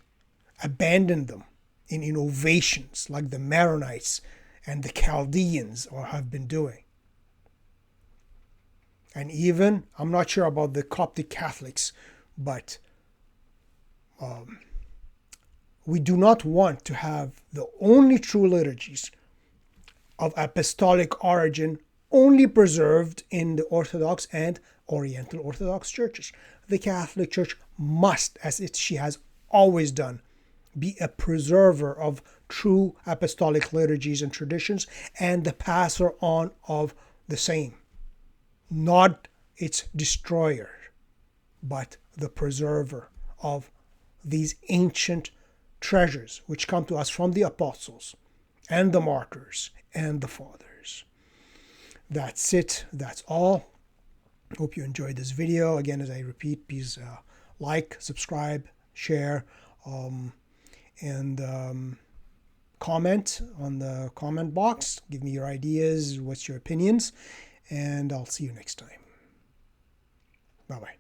abandon them in innovations like the Maronites and the Chaldeans have been doing. And even, I'm not sure about the Coptic Catholics, but we do not want to have the only true liturgies of apostolic origin only preserved in the Orthodox and Oriental Orthodox churches. The Catholic Church must, she has always done, be a preserver of true apostolic liturgies and traditions and the passer on of the same. Not its destroyer, but the preserver of these ancient treasures which come to us from the apostles and the martyrs and the fathers. That's it. That's all. Hope you enjoyed this video. Again, as I repeat, please like, subscribe, share, and comment on the comment box. Give me your ideas, what's your opinions, and I'll see you next time. Bye-bye.